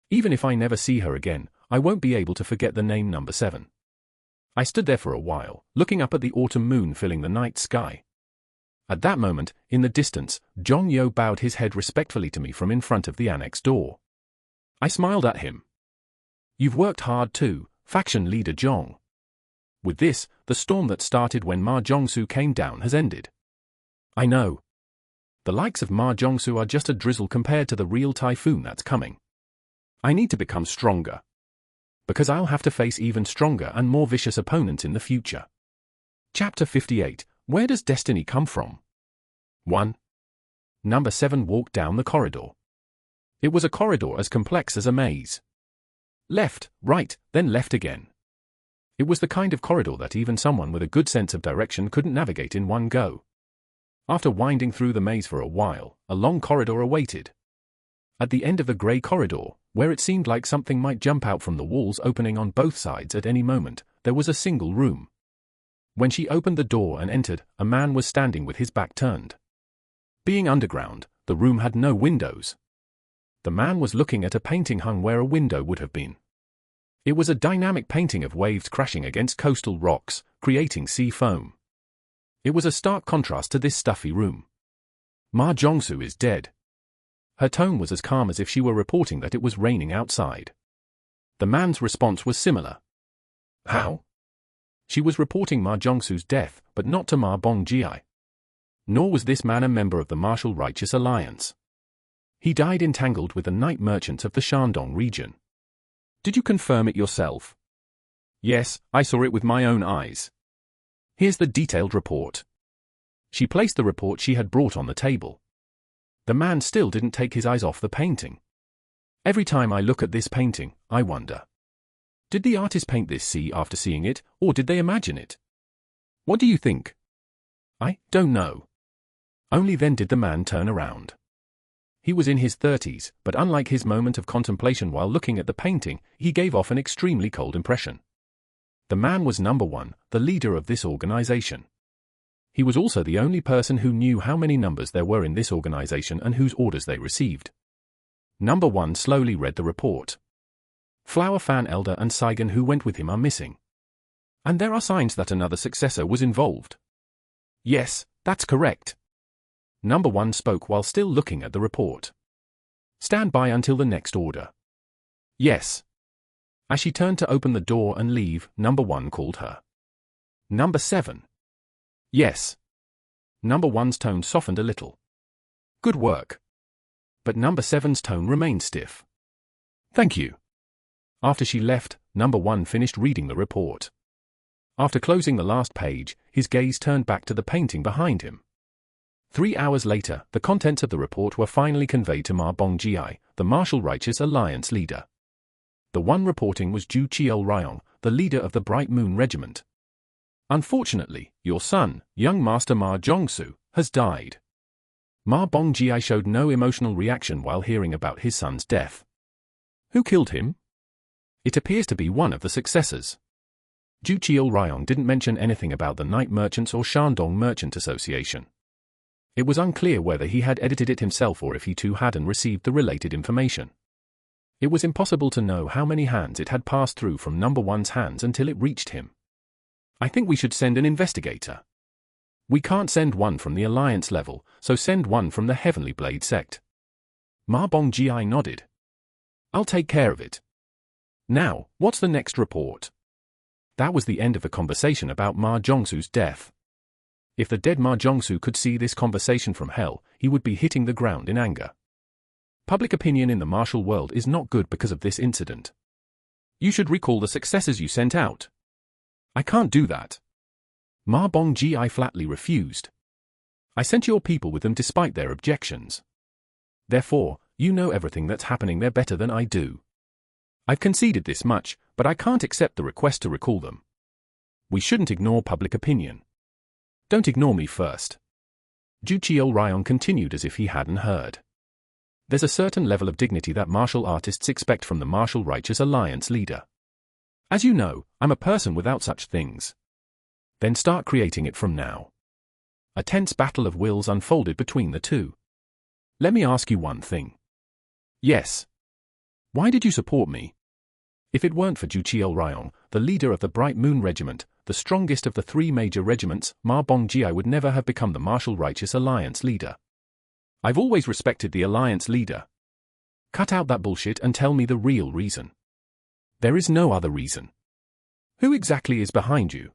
Even if I never see her again, I won't be able to forget the name Number 7. I stood there for a while, looking up at the autumn moon filling the night sky. At that moment, in the distance, John Yo bowed his head respectfully to me from in front of the annex door. I smiled at him. "You've worked hard too, faction leader Zhong. With this, the storm that started when Ma Jongsu came down has ended." "I know. The likes of Ma Jongsu are just a drizzle compared to the real typhoon that's coming. I need to become stronger. Because I'll have to face even stronger and more vicious opponents in the future." Chapter 58, Where Does Destiny Come From? 1. Number 7 walked down the corridor. It was a corridor as complex as a maze. Left, right, then left again. It was the kind of corridor that even someone with a good sense of direction couldn't navigate in one go. After winding through the maze for a while, a long corridor awaited. At the end of the grey corridor, where it seemed like something might jump out from the walls opening on both sides at any moment, there was a single room. When she opened the door and entered, a man was standing with his back turned. Being underground, the room had no windows. The man was looking at a painting hung where a window would have been. It was a dynamic painting of waves crashing against coastal rocks, creating sea foam. It was a stark contrast to this stuffy room. "Ma Jongsu is dead." Her tone was as calm as if she were reporting that it was raining outside. The man's response was similar. "How?" She was reporting Ma Jongsu's death, but not to Ma Bongji. Nor was this man a member of the Martial Righteous Alliance. He died entangled with the night merchants of the Shandong region. "Did you confirm it yourself?" Yes, I saw it with my own eyes. Here's the detailed report. She placed the report she had brought on the table. The man still didn't take his eyes off the painting. Every time I look at this painting, I wonder. Did the artist paint this sea after seeing it, or did they imagine it? What do you think? I don't know. Only then did the man turn around. He was in his 30s, but unlike his moment of contemplation while looking at the painting, he gave off an extremely cold impression. The man was number one, the leader of this organization. He was also the only person who knew how many numbers there were in this organization and whose orders they received. Number one slowly read the report. Flower Fan Elder and Saigon who went with him are missing. And there are signs that another successor was involved. Yes, that's correct. Number one spoke while still looking at the report. Stand by until the next order. Yes. As she turned to open the door and leave, number one called her. Number 7. Yes. Number one's tone softened a little. Good work. But number 7's tone remained stiff. Thank you. After she left, number one finished reading the report. After closing the last page, his gaze turned back to the painting behind him. 3 hours later, the contents of the report were finally conveyed to Ma Bongji, the Martial Righteous Alliance leader. The one reporting was Ju Cheol Ryong, the leader of the Bright Moon Regiment. Unfortunately, your son, young Master Ma Jongsu, has died. Ma Bongji showed no emotional reaction while hearing about his son's death. Who killed him? It appears to be one of the successors. Ju Cheol Ryong didn't mention anything about the Night Merchants or Shandong Merchant Association. It was unclear whether he had edited it himself or if he too hadn't received the related information. It was impossible to know how many hands it had passed through from number one's hands until it reached him. I think we should send an investigator. We can't send one from the Alliance level, so send one from the Heavenly Blade sect. Ma Bongji nodded. I'll take care of it. Now, what's the next report? That was the end of the conversation about Ma Jongsu's death. If the dead Ma Jongsu could see this conversation from hell, he would be hitting the ground in anger. Public opinion in the martial world is not good because of this incident. You should recall the successors you sent out. I can't do that. Ma Bongji flatly refused. I sent your people with them despite their objections. Therefore, you know everything that's happening there better than I do. I've conceded this much, but I can't accept the request to recall them. We shouldn't ignore public opinion. Don't ignore me first. Ju Cheol Ryong continued as if he hadn't heard. There's a certain level of dignity that martial artists expect from the Martial Righteous Alliance leader. As you know, I'm a person without such things. Then start creating it from now. A tense battle of wills unfolded between the two. Let me ask you one thing. Yes. Why did you support me? If it weren't for Ju Cheol Ryong, the leader of the Bright Moon Regiment, the strongest of the 3 major regiments, Ma Bongji would never have become the Martial Righteous Alliance leader. I've always respected the Alliance leader. Cut out that bullshit and tell me the real reason. There is no other reason. Who exactly is behind you?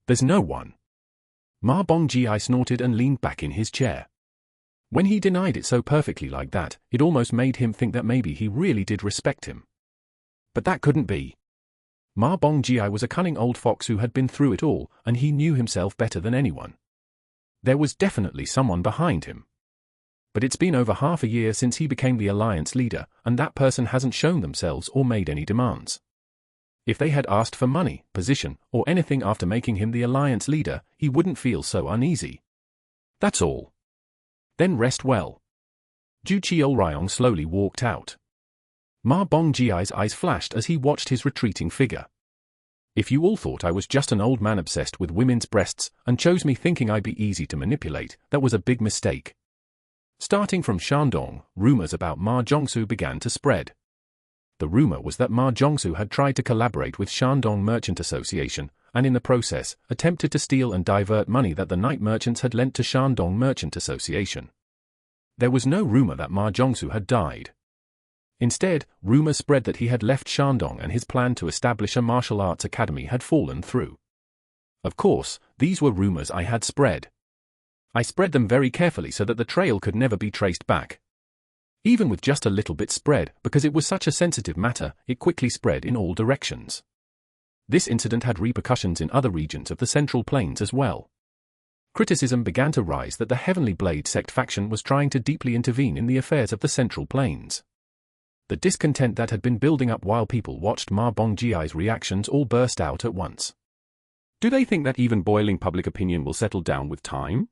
There's no one. Ma Bongji snorted and leaned back in his chair. When he denied it so perfectly like that, it almost made him think that maybe he really did respect him. But that couldn't be. Ma Bongji was a cunning old fox who had been through it all, and he knew himself better than anyone. There was definitely someone behind him. But it's been over half a year since he became the Alliance leader, and that person hasn't shown themselves or made any demands. If they had asked for money, position, or anything after making him the Alliance leader, he wouldn't feel so uneasy. That's all. Then rest well. Ju Cheol Ryong slowly walked out. Ma Bongji's eyes flashed as he watched his retreating figure. If you all thought I was just an old man obsessed with women's breasts and chose me thinking I'd be easy to manipulate, that was a big mistake. Starting from Shandong, rumors about Ma Jongsu began to spread. The rumor was that Ma Jongsu had tried to collaborate with Shandong Merchant Association, and in the process, attempted to steal and divert money that the night merchants had lent to Shandong Merchant Association. There was no rumor that Ma Jongsu had died. Instead, rumors spread that he had left Shandong and his plan to establish a martial arts academy had fallen through. Of course, these were rumors I had spread. I spread them very carefully so that the trail could never be traced back. Even with just a little bit spread, because it was such a sensitive matter, it quickly spread in all directions. This incident had repercussions in other regions of the Central Plains as well. Criticism began to rise that the Heavenly Blade sect faction was trying to deeply intervene in the affairs of the Central Plains. The discontent that had been building up while people watched Ma Bongjiai's reactions all burst out at once. Do they think that even boiling public opinion will settle down with time?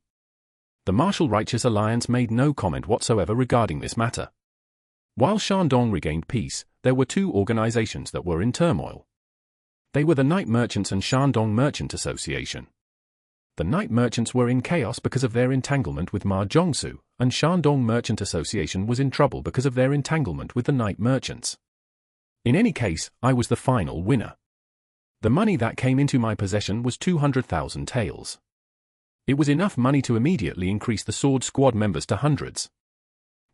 The Martial Righteous Alliance made no comment whatsoever regarding this matter. While Shandong regained peace, there were two organizations that were in turmoil. They were the Night Merchants and Shandong Merchant Association. The Night Merchants were in chaos because of their entanglement with Ma Zhongsu, and Shandong Merchant Association was in trouble because of their entanglement with the Night Merchants. In any case, I was the final winner. The money that came into my possession was 200,000 taels. It was enough money to immediately increase the Sword Squad members to hundreds.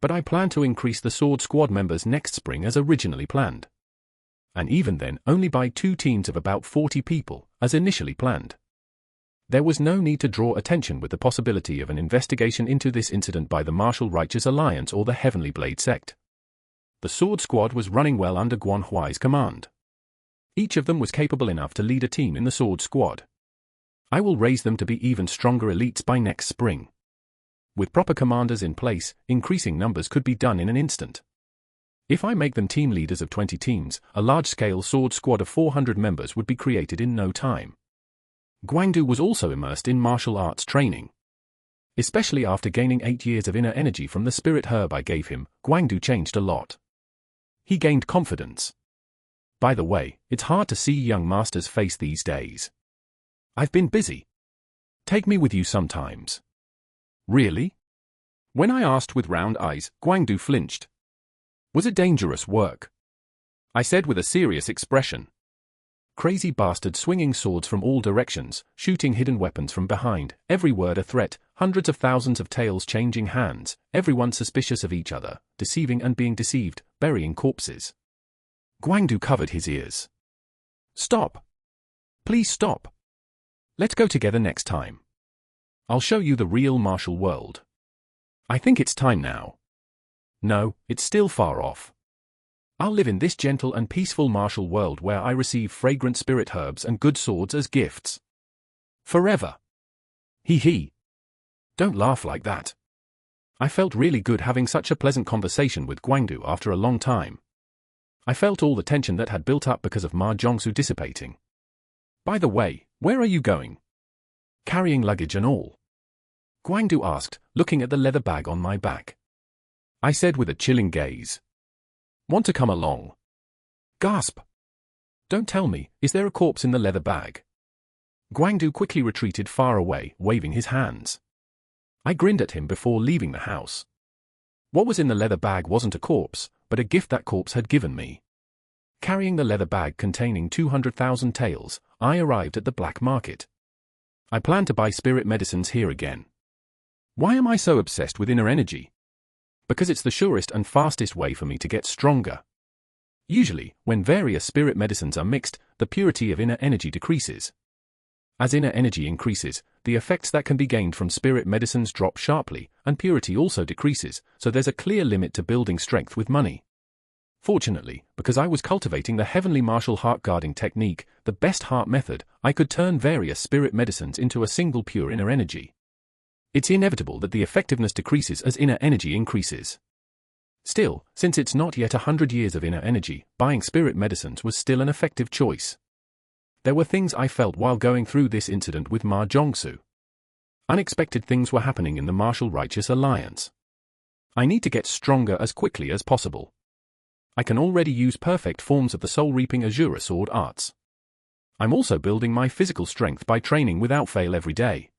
But I plan to increase the Sword Squad members next spring as originally planned. And even then, only by 2 teams of about 40 people, as initially planned. There was no need to draw attention with the possibility of an investigation into this incident by the Martial Righteous Alliance or the Heavenly Blade sect. The Sword Squad was running well under Guan Huai's command. Each of them was capable enough to lead a team in the Sword Squad. I will raise them to be even stronger elites by next spring. With proper commanders in place, increasing numbers could be done in an instant. If I make them team leaders of 20 teams, a large-scale sword squad of 400 members would be created in no time. Guangdu was also immersed in martial arts training. Especially after gaining 8 years of inner energy from the spirit herb I gave him, Guangdu changed a lot. He gained confidence. By the way, it's hard to see young masters face these days. I've been busy. Take me with you sometimes. Really? When I asked with round eyes, Guangdu flinched. Was it dangerous work? I said with a serious expression. Crazy bastard swinging swords from all directions, shooting hidden weapons from behind, every word a threat, hundreds of thousands of tails changing hands, everyone suspicious of each other, deceiving and being deceived, burying corpses. Guangdu covered his ears. Stop. Please stop. Let's go together next time. I'll show you the real martial world. I think it's time now. No, it's still far off. I'll live in this gentle and peaceful martial world where I receive fragrant spirit herbs and good swords as gifts. Forever. Hee hee. Don't laugh like that. I felt really good having such a pleasant conversation with Guangdu after a long time. I felt all the tension that had built up because of Ma Zhongsu dissipating. By the way, where are you going? Carrying luggage and all? Guangdu asked, looking at the leather bag on my back. I said with a chilling gaze. Want to come along? Gasp. Don't tell me, is there a corpse in the leather bag? Guangdu quickly retreated far away, waving his hands. I grinned at him before leaving the house. What was in the leather bag wasn't a corpse, but a gift that corpse had given me. Carrying the leather bag containing 200,000 taels, I arrived at the black market. I plan to buy spirit medicines here again. Why am I so obsessed with inner energy? Because it's the surest and fastest way for me to get stronger. Usually, when various spirit medicines are mixed, the purity of inner energy decreases. As inner energy increases, the effects that can be gained from spirit medicines drop sharply, and purity also decreases, so there's a clear limit to building strength with money. Fortunately, because I was cultivating the heavenly martial heart guarding technique, the best heart method, I could turn various spirit medicines into a single pure inner energy. It's inevitable that the effectiveness decreases as inner energy increases. Still, since it's not yet 100 years of inner energy, buying spirit medicines was still an effective choice. There were things I felt while going through this incident with Ma Zhongsu. Unexpected things were happening in the Martial Righteous Alliance. I need to get stronger as quickly as possible. I can already use perfect forms of the soul-reaping Azura sword arts. I'm also building my physical strength by training without fail every day.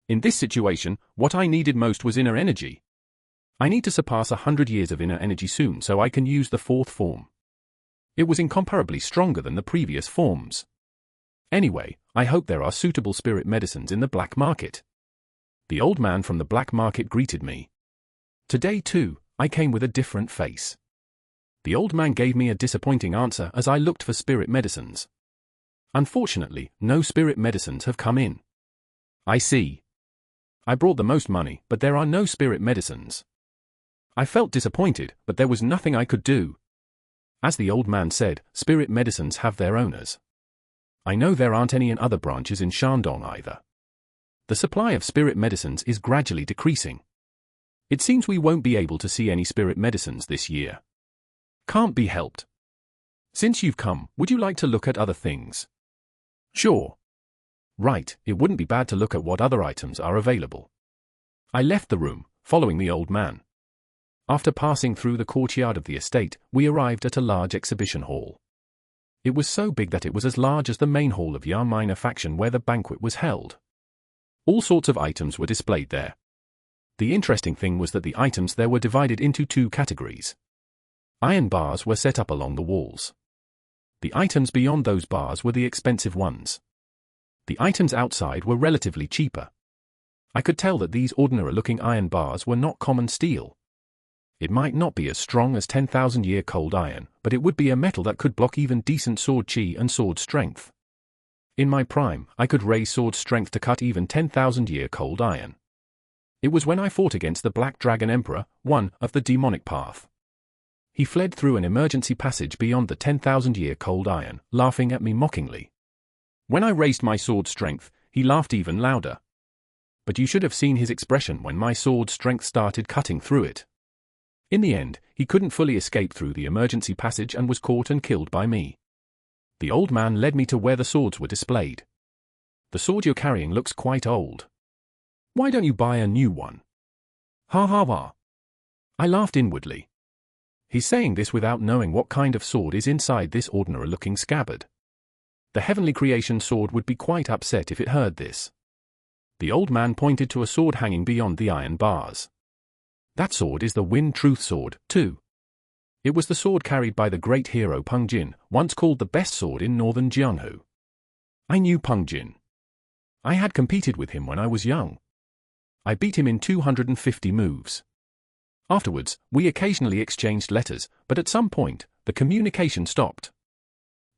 In this situation, what I needed most was inner energy. I need to surpass 100 years of inner energy soon so I can use the fourth form. It was incomparably stronger than the previous forms. Anyway, I hope there are suitable spirit medicines in the black market. The old man from the black market greeted me. Today too, I came with a different face. The old man gave me a disappointing answer as I looked for spirit medicines. Unfortunately, no spirit medicines have come in. I see. I brought the most money, but there are no spirit medicines. I felt disappointed, but there was nothing I could do. As the old man said, spirit medicines have their owners. I know there aren't any in other branches in Shandong either. The supply of spirit medicines is gradually decreasing. It seems we won't be able to see any spirit medicines this year. Can't be helped. Since you've come, would you like to look at other things? Sure. Right, it wouldn't be bad to look at what other items are available. I left the room, following the old man. After passing through the courtyard of the estate, we arrived at a large exhibition hall. It was so big that it was as large as the main hall of Yan Minor faction where the banquet was held. All sorts of items were displayed there. The interesting thing was that the items there were divided into two categories. Iron bars were set up along the walls. The items beyond those bars were the expensive ones. The items outside were relatively cheaper. I could tell that these ordinary-looking iron bars were not common steel. It might not be as strong as 10,000-year cold iron, but it would be a metal that could block even decent sword chi and sword strength. In my prime, I could raise sword strength to cut even 10,000-year cold iron. It was when I fought against the Black Dragon Emperor, one of the demonic path. He fled through an emergency passage beyond the 10,000-year cold iron, laughing at me mockingly. When I raised my sword strength, he laughed even louder. But you should have seen his expression when my sword strength started cutting through it. In the end, he couldn't fully escape through the emergency passage and was caught and killed by me. The old man led me to where the swords were displayed. The sword you're carrying looks quite old. Why don't you buy a new one? Ha ha ha. I laughed inwardly. He's saying this without knowing what kind of sword is inside this ordinary-looking scabbard. The heavenly creation sword would be quite upset if it heard this. The old man pointed to a sword hanging beyond the iron bars. That sword is the Wind Truth Sword, too. It was the sword carried by the great hero Peng Jin, once called the best sword in northern Jianghu. I knew Peng Jin. I had competed with him when I was young. I beat him in 250 moves. Afterwards, we occasionally exchanged letters, but at some point, the communication stopped.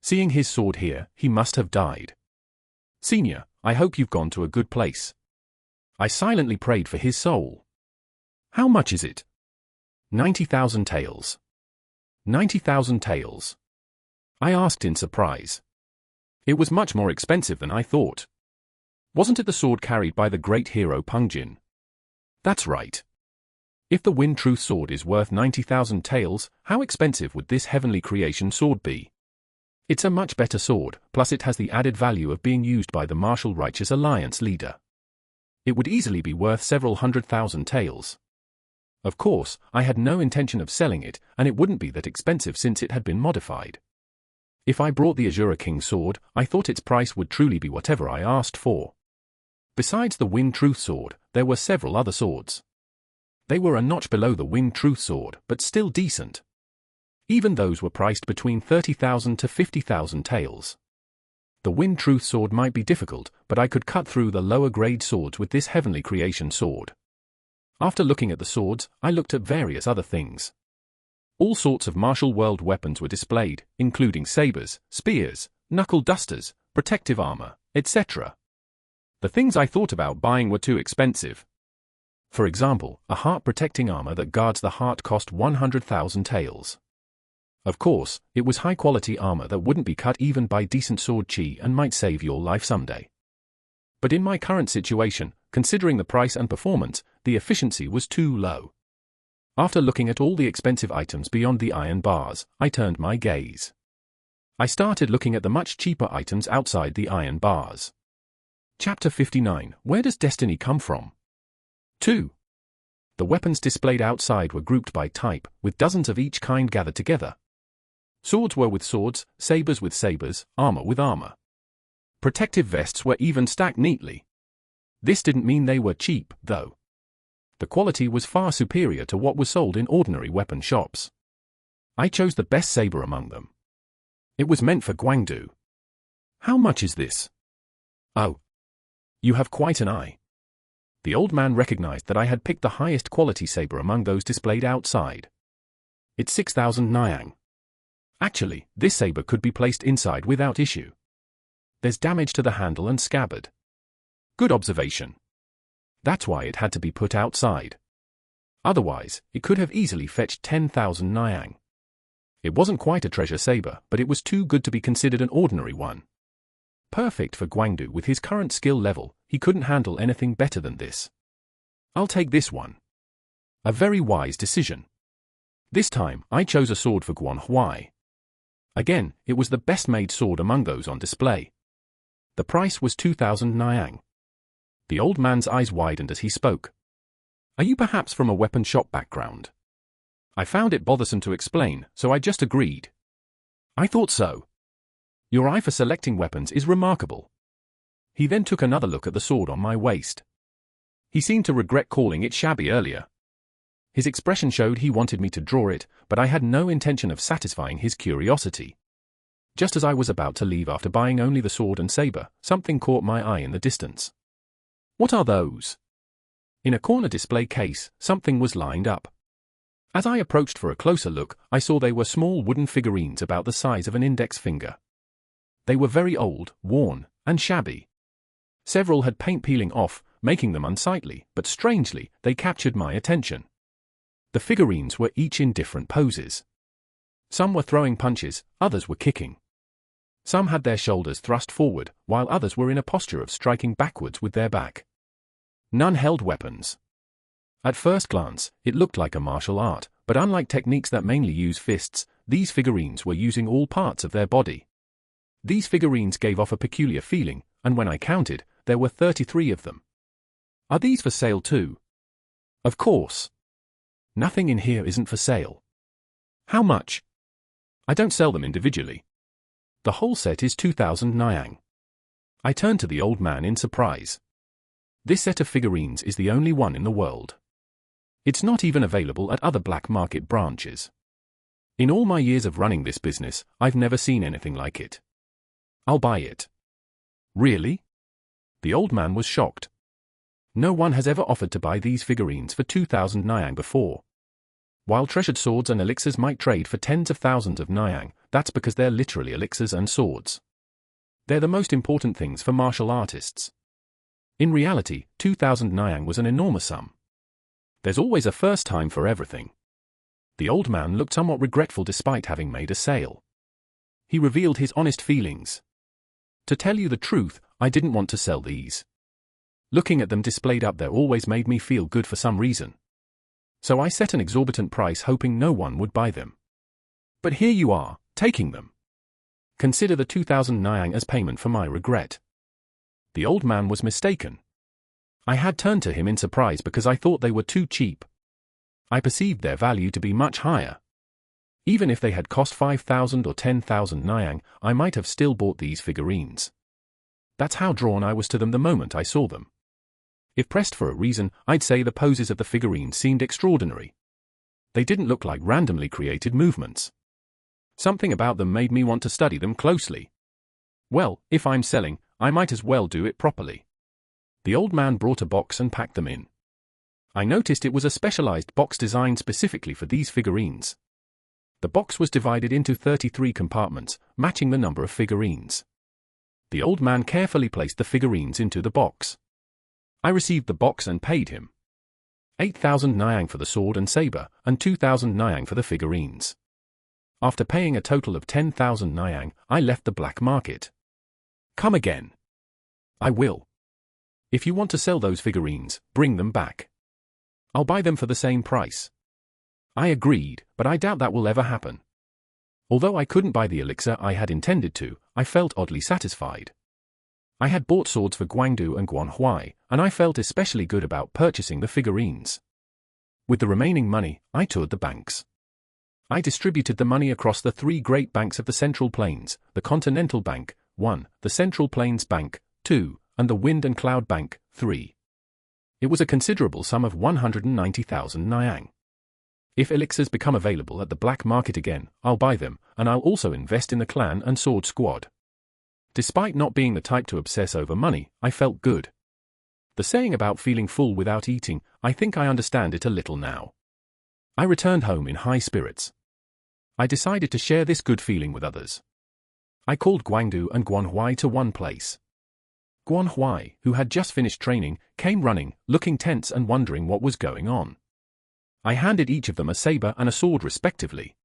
Seeing his sword here, he must have died. Senior, I hope you've gone to a good place. I silently prayed for his soul. How much is it? 90,000 taels. 90,000 taels. I asked in surprise. It was much more expensive than I thought. Wasn't it the sword carried by the great hero Peng Jin? That's right. If the Wind Truth Sword is worth 90,000 taels, how expensive would this heavenly creation sword be? It's a much better sword, plus it has the added value of being used by the martial righteous alliance leader. It would easily be worth several 100,000 taels. Of course, I had no intention of selling it, and it wouldn't be that expensive since it had been modified. If I brought the Azura King sword, I thought its price would truly be whatever I asked for. Besides the Wind Truth Sword, there were several other swords. They were a notch below the Wind Truth Sword, but still decent. Even those were priced between 30,000 to 50,000 taels. The Wind Truth Sword might be difficult, but I could cut through the lower grade swords with this heavenly creation sword. After looking at the swords, I looked at various other things. All sorts of martial world weapons were displayed, including sabers, spears, knuckle dusters, protective armor, etc. The things I thought about buying were too expensive. For example, a heart-protecting armor that guards the heart cost 100,000 taels. Of course, it was high-quality armor that wouldn't be cut even by decent sword chi and might save your life someday. But in my current situation, considering the price and performance, the efficiency was too low. After looking at all the expensive items beyond the iron bars, I turned my gaze. I started looking at the much cheaper items outside the iron bars. Chapter 59. Where does destiny come from? 2. The weapons displayed outside were grouped by type, with dozens of each kind gathered together. Swords were with swords, sabers with sabers, armor with armor. Protective vests were even stacked neatly. This didn't mean they were cheap, though. The quality was far superior to what was sold in ordinary weapon shops. I chose the best saber among them. It was meant for Guangdu. How much is this? Oh. You have quite an eye. The old man recognized that I had picked the highest quality saber among those displayed outside. It's 6,000 Niang. Actually, this saber could be placed inside without issue. There's damage to the handle and scabbard. Good observation. That's why it had to be put outside. Otherwise, it could have easily fetched 10,000 Niang. It wasn't quite a treasure saber, but it was too good to be considered an ordinary one. Perfect for Guangdu with his current skill level, he couldn't handle anything better than this. I'll take this one. A very wise decision. This time, I chose a sword for Guan Huai. Again, it was the best-made sword among those on display. The price was 2,000 Niang. The old man's eyes widened as he spoke. Are you perhaps from a weapon shop background? I found it bothersome to explain, so I just agreed. I thought so. Your eye for selecting weapons is remarkable. He then took another look at the sword on my waist. He seemed to regret calling it shabby earlier. His expression showed he wanted me to draw it, but I had no intention of satisfying his curiosity. Just as I was about to leave after buying only the sword and saber, something caught my eye in the distance. What are those? In a corner display case, something was lined up. As I approached for a closer look, I saw they were small wooden figurines about the size of an index finger. They were very old, worn, and shabby. Several had paint peeling off, making them unsightly, but strangely, they captured my attention. The figurines were each in different poses. Some were throwing punches, others were kicking. Some had their shoulders thrust forward, while others were in a posture of striking backwards with their back. None held weapons. At first glance, it looked like a martial art, but unlike techniques that mainly use fists, these figurines were using all parts of their body. These figurines gave off a peculiar feeling, and when I counted, there were 33 of them. Are these for sale too? Of course. Nothing in here isn't for sale. How much? I don't sell them individually. The whole set is 2,000 Niang. I turned to the old man in surprise. This set of figurines is the only one in the world. It's not even available at other black market branches. In all my years of running this business, I've never seen anything like it. I'll buy it. Really? The old man was shocked. No one has ever offered to buy these figurines for 2,000 Niang before. While treasured swords and elixirs might trade for tens of thousands of Niang, that's because they're literally elixirs and swords. They're the most important things for martial artists. In reality, 2,000 Niang was an enormous sum. There's always a first time for everything. The old man looked somewhat regretful despite having made a sale. He revealed his honest feelings. To tell you the truth, I didn't want to sell these. Looking at them displayed up there always made me feel good for some reason. So I set an exorbitant price hoping no one would buy them. But here you are, taking them. Consider the 2,000 Niang as payment for my regret. The old man was mistaken. I had turned to him in surprise because I thought they were too cheap. I perceived their value to be much higher. Even if they had cost 5,000 or 10,000 Niang, I might have still bought these figurines. That's how drawn I was to them the moment I saw them. If pressed for a reason, I'd say the poses of the figurines seemed extraordinary. They didn't look like randomly created movements. Something about them made me want to study them closely. Well, if I'm selling, I might as well do it properly. The old man brought a box and packed them in. I noticed it was a specialized box designed specifically for these figurines. The box was divided into 33 compartments, matching the number of figurines. The old man carefully placed the figurines into the box. I received the box and paid him 8,000 Niang for the sword and saber, and 2,000 Niang for the figurines. After paying a total of 10,000 Niang, I left the black market. Come again. I will. If you want to sell those figurines, bring them back. I'll buy them for the same price. I agreed, but I doubt that will ever happen. Although I couldn't buy the elixir I had intended to, I felt oddly satisfied. I had bought swords for Guangdu and Guanhuai, and I felt especially good about purchasing the figurines. With the remaining money, I toured the banks. I distributed the money across the 3 great banks of the Central Plains, the Continental Bank, 1, the Central Plains Bank, 2, and the Wind and Cloud Bank, 3. It was a considerable sum of 190,000 Niang. If elixirs become available at the black market again, I'll buy them, and I'll also invest in the clan and sword squad. Despite not being the type to obsess over money, I felt good. The saying about feeling full without eating, I think I understand it a little now. I returned home in high spirits. I decided to share this good feeling with others. I called Guangdu and Guanhuai to one place. Guanhuai, who had just finished training, came running, looking tense and wondering what was going on. I handed each of them a saber and a sword respectively.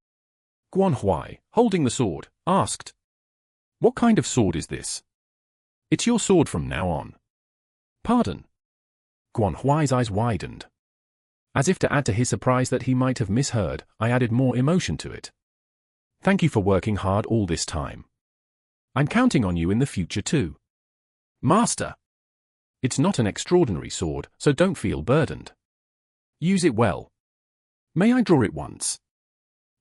Guanhuai, holding the sword, asked, "What kind of sword is this?" It's your sword from now on. Pardon? Guan Huai's eyes widened. As if to add to his surprise that he might have misheard, I added more emotion to it. Thank you for working hard all this time. I'm counting on you in the future too. Master! It's not an extraordinary sword, so don't feel burdened. Use it well. May I draw it once?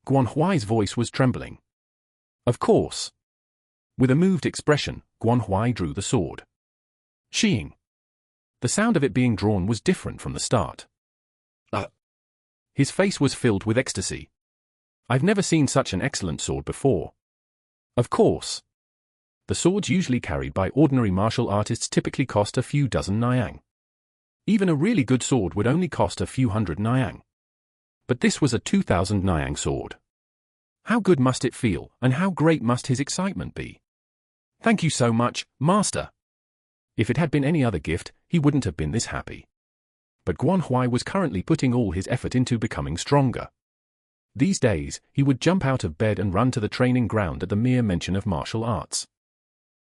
Guan Huai's voice was trembling. Of course. With a moved expression, Guan Huai drew the sword. Shing. The sound of it being drawn was different from the start. His face was filled with ecstasy. I've never seen such an excellent sword before. Of course. The swords usually carried by ordinary martial artists typically cost a few dozen Niang. Even a really good sword would only cost a few hundred Niang. But this was a 2,000 Niang sword. How good must it feel, and how great must his excitement be? Thank you so much, Master. If it had been any other gift, he wouldn't have been this happy. But Guan Huai was currently putting all his effort into becoming stronger. These days, he would jump out of bed and run to the training ground at the mere mention of martial arts.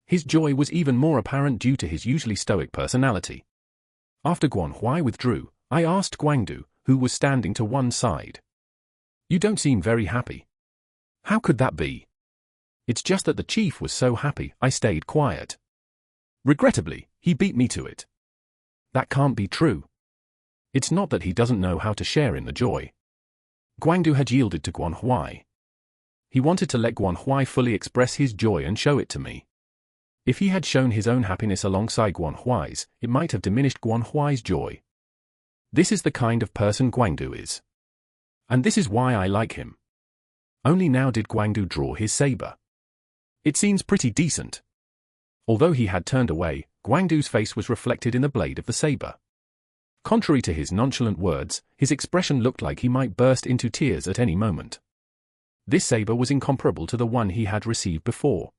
His joy was even more apparent due to his usually stoic personality. After Guan Huai withdrew, I asked Guangdu, who was standing to one side. You don't seem very happy. How could that be? It's just that the chief was so happy, I stayed quiet. Regrettably, he beat me to it. That can't be true. It's not that he doesn't know how to share in the joy. Guangdu had yielded to Guan Huai. He wanted to let Guan Huai fully express his joy and show it to me. If he had shown his own happiness alongside Guan Huai's, it might have diminished Guan Huai's joy. This is the kind of person Guangdu is. And this is why I like him. Only now did Guangdu draw his saber. It seems pretty decent. Although he had turned away, Guangdu's face was reflected in the blade of the saber. Contrary to his nonchalant words, his expression looked like he might burst into tears at any moment. This saber was incomparable to the one he had received before.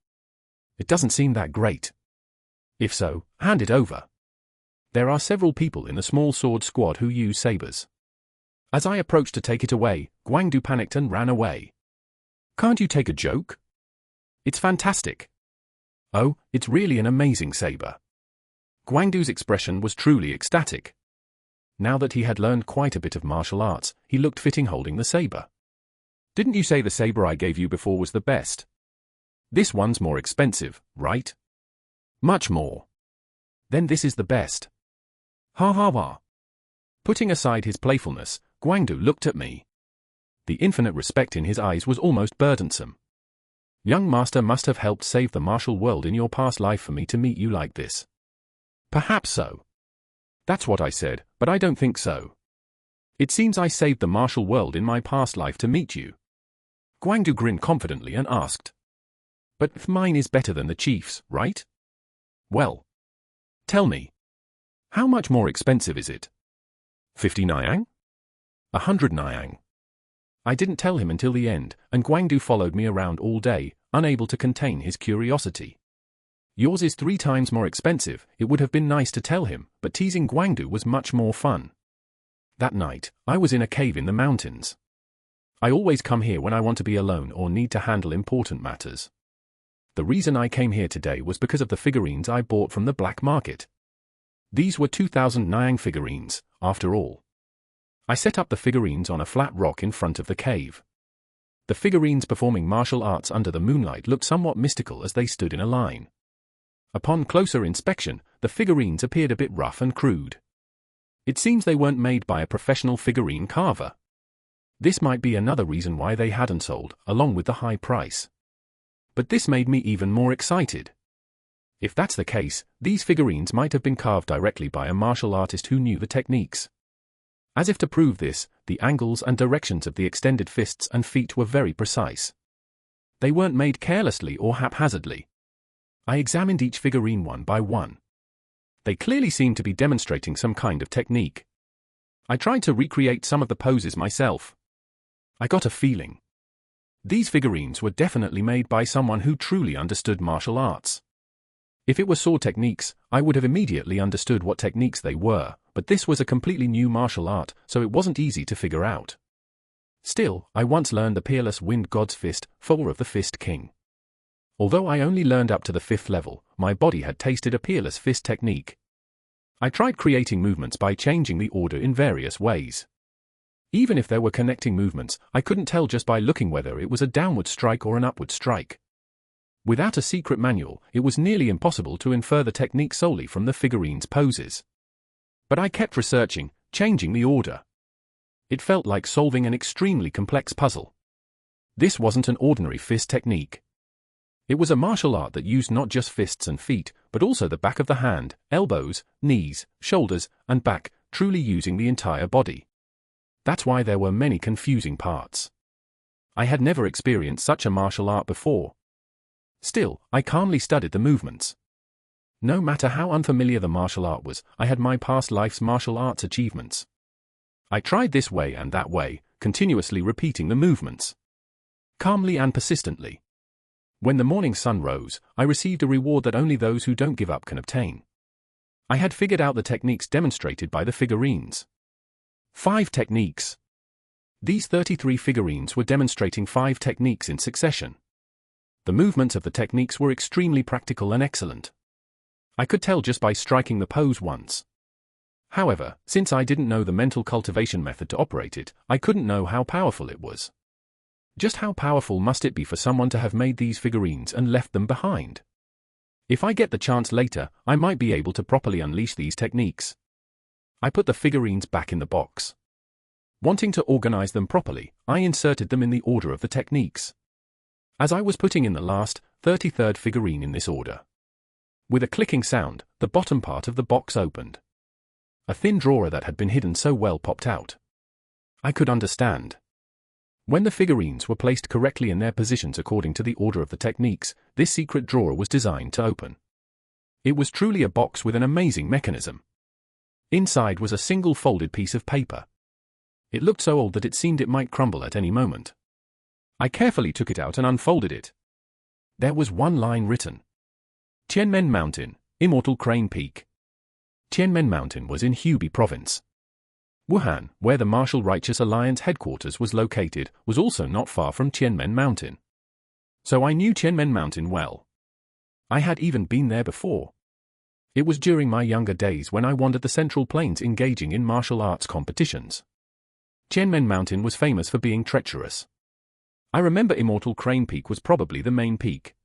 It doesn't seem that great. If so, hand it over. There are several people in the small sword squad who use sabers. As I approached to take it away, Guangdu panicked and ran away. Can't you take a joke? It's fantastic. Oh, it's really an amazing saber. Guangdu's expression was truly ecstatic. Now that he had learned quite a bit of martial arts, he looked fitting holding the saber. Didn't you say the saber I gave you before was the best? This one's more expensive, right? Much more. Then this is the best. Ha ha ha. Putting aside his playfulness, Guangdu looked at me. The infinite respect in his eyes was almost burdensome. Young master must have helped save the martial world in your past life for me to meet you like this. Perhaps so. That's what I said, but I don't think so. It seems I saved the martial world in my past life to meet you. Guangdu grinned confidently and asked. But mine is better than the chief's, right? Well. Tell me. How much more expensive is it? 50 Niang? 100 Niang. I didn't tell him until the end, and Guangdu followed me around all day, unable to contain his curiosity. Yours is 3 times more expensive. It would have been nice to tell him, but teasing Guangdu was much more fun. That night, I was in a cave in the mountains. I always come here when I want to be alone or need to handle important matters. The reason I came here today was because of the figurines I bought from the black market. These were 2,000 Niang figurines, after all. I set up the figurines on a flat rock in front of the cave. The figurines performing martial arts under the moonlight looked somewhat mystical as they stood in a line. Upon closer inspection, the figurines appeared a bit rough and crude. It seems they weren't made by a professional figurine carver. This might be another reason why they hadn't sold, along with the high price. But this made me even more excited. If that's the case, these figurines might have been carved directly by a martial artist who knew the techniques. As if to prove this, the angles and directions of the extended fists and feet were very precise. They weren't made carelessly or haphazardly. I examined each figurine one by one. They clearly seemed to be demonstrating some kind of technique. I tried to recreate some of the poses myself. I got a feeling. These figurines were definitely made by someone who truly understood martial arts. If it were sword techniques, I would have immediately understood what techniques they were, but this was a completely new martial art, so it wasn't easy to figure out. Still, I once learned the peerless Wind God's Fist, Four of the Fist King. Although I only learned up to the 5th level, my body had tasted a peerless fist technique. I tried creating movements by changing the order in various ways. Even if there were connecting movements, I couldn't tell just by looking whether it was a downward strike or an upward strike. Without a secret manual, it was nearly impossible to infer the technique solely from the figurine's poses. But I kept researching, changing the order. It felt like solving an extremely complex puzzle. This wasn't an ordinary fist technique. It was a martial art that used not just fists and feet, but also the back of the hand, elbows, knees, shoulders, and back, truly using the entire body. That's why there were many confusing parts. I had never experienced such a martial art before. Still, I calmly studied the movements. No matter how unfamiliar the martial art was, I had my past life's martial arts achievements. I tried this way and that way, continuously repeating the movements. Calmly and persistently. When the morning sun rose, I received a reward that only those who don't give up can obtain. I had figured out the techniques demonstrated by the figurines. 5 techniques. These 33 figurines were demonstrating 5 techniques in succession. The movements of the techniques were extremely practical and excellent. I could tell just by striking the pose once. However, since I didn't know the mental cultivation method to operate it, I couldn't know how powerful it was. Just how powerful must it be for someone to have made these figurines and left them behind? If I get the chance later, I might be able to properly unleash these techniques. I put the figurines back in the box. Wanting to organize them properly, I inserted them in the order of the techniques. As I was putting in the last, 33rd figurine in this order. With a clicking sound, the bottom part of the box opened. A thin drawer that had been hidden so well popped out. I could understand. When the figurines were placed correctly in their positions according to the order of the techniques, this secret drawer was designed to open. It was truly a box with an amazing mechanism. Inside was a single folded piece of paper. It looked so old that it seemed it might crumble at any moment. I carefully took it out and unfolded it. There was one line written. Tianmen Mountain, Immortal Crane Peak. Tianmen Mountain was in Hubei Province. Wuhan, where the Martial Righteous Alliance headquarters was located, was also not far from Tianmen Mountain. So I knew Tianmen Mountain well. I had even been there before. It was during my younger days when I wandered the Central Plains engaging in martial arts competitions. Tianmen Mountain was famous for being treacherous. I remember Immortal Crane Peak was probably the main peak.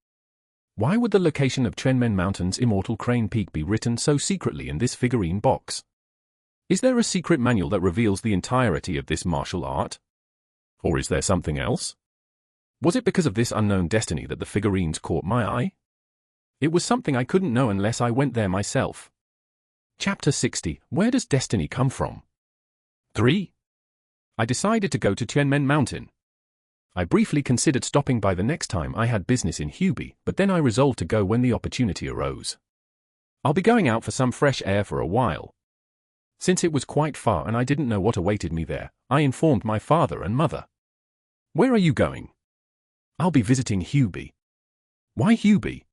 Why would the location of Tianmen Mountain's Immortal Crane Peak be written so secretly in this figurine box? Is there a secret manual that reveals the entirety of this martial art? Or is there something else? Was it because of this unknown destiny that the figurines caught my eye? It was something I couldn't know unless I went there myself. Chapter 60. Where does destiny come from? 3. I decided to go to Tianmen Mountain. I briefly considered stopping by the next time I had business in Hubei, but then I resolved to go when the opportunity arose. I'll be going out for some fresh air for a while. Since it was quite far and I didn't know what awaited me there, I informed my father and mother. Where are you going? I'll be visiting Hubei. Why Hubei?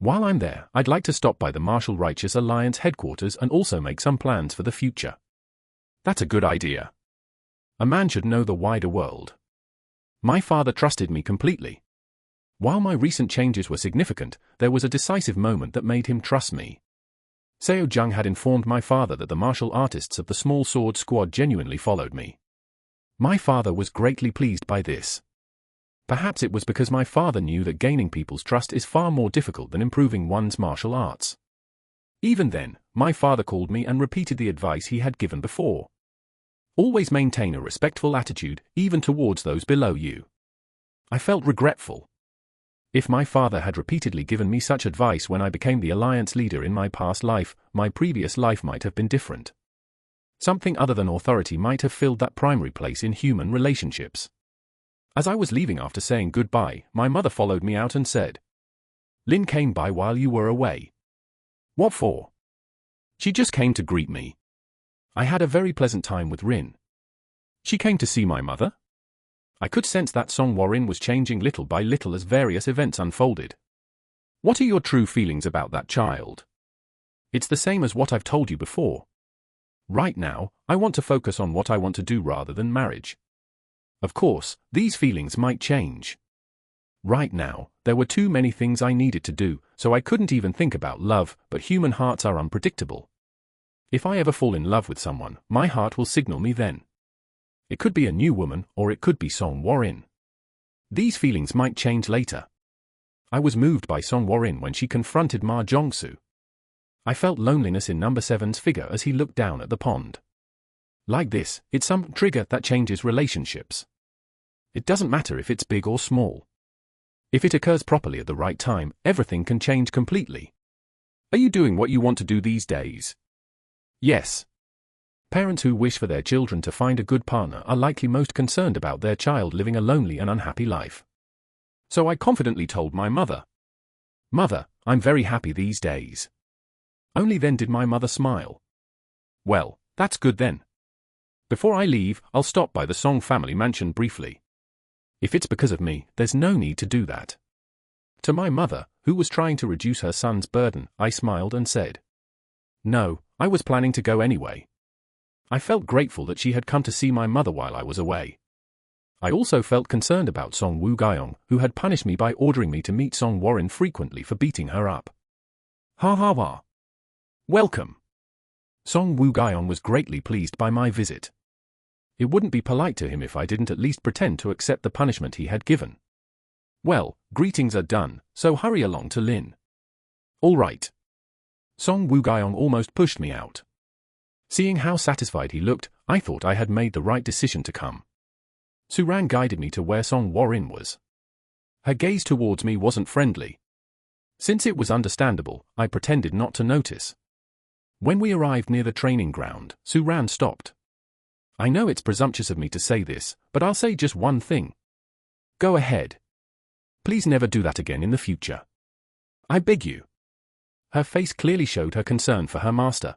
While I'm there, I'd like to stop by the Martial Righteous Alliance headquarters and also make some plans for the future. That's a good idea. A man should know the wider world. My father trusted me completely. While my recent changes were significant, there was a decisive moment that made him trust me. Seo Jung had informed my father that the martial artists of the Small Sword Squad genuinely followed me. My father was greatly pleased by this. Perhaps it was because my father knew that gaining people's trust is far more difficult than improving one's martial arts. Even then, my father called me and repeated the advice he had given before. Always maintain a respectful attitude, even towards those below you. I felt regretful. If my father had repeatedly given me such advice when I became the alliance leader in my past life, my previous life might have been different. Something other than authority might have filled that primary place in human relationships. As I was leaving after saying goodbye, my mother followed me out and said, "Lin came by while you were away." "What for?" "She just came to greet me." I had a very pleasant time with Rin. "She came to see my mother?" I could sense that Song Warren was changing little by little as various events unfolded. "What are your true feelings about that child?" "It's the same as what I've told you before. Right now, I want to focus on what I want to do rather than marriage. Of course, these feelings might change." Right now, there were too many things I needed to do, so I couldn't even think about love, but human hearts are unpredictable. If I ever fall in love with someone, my heart will signal me then. It could be a new woman, or it could be Song Warin. These feelings might change later. I was moved by Song Warin when she confronted Ma Jongsu. I felt loneliness in number 7's figure as he looked down at the pond. Like this, it's some trigger that changes relationships. It doesn't matter if it's big or small. If it occurs properly at the right time, everything can change completely. Are you doing what you want to do these days? Yes. Parents who wish for their children to find a good partner are likely most concerned about their child living a lonely and unhappy life. So I confidently told my mother. Mother, I'm very happy these days. Only then did my mother smile. Well, that's good then. Before I leave, I'll stop by the Song family mansion briefly. If it's because of me, there's no need to do that. To my mother, who was trying to reduce her son's burden, I smiled and said, "No, I was planning to go anyway." I felt grateful that she had come to see my mother while I was away. I also felt concerned about Song Woo-gyeong, who had punished me by ordering me to meet Song Warin frequently for beating her up. Ha ha ha. Welcome. Song Woo-gyeong was greatly pleased by my visit. It wouldn't be polite to him if I didn't at least pretend to accept the punishment he had given. Well, greetings are done, so hurry along to Lin. All right. Song Woo-gyeong almost pushed me out. Seeing how satisfied he looked, I thought I had made the right decision to come. Suran guided me to where Song Warin was. Her gaze towards me wasn't friendly. Since it was understandable, I pretended not to notice. When we arrived near the training ground, Suran stopped. I know it's presumptuous of me to say this, but I'll say just one thing. Go ahead. Please never do that again in the future. I beg you. Her face clearly showed her concern for her master.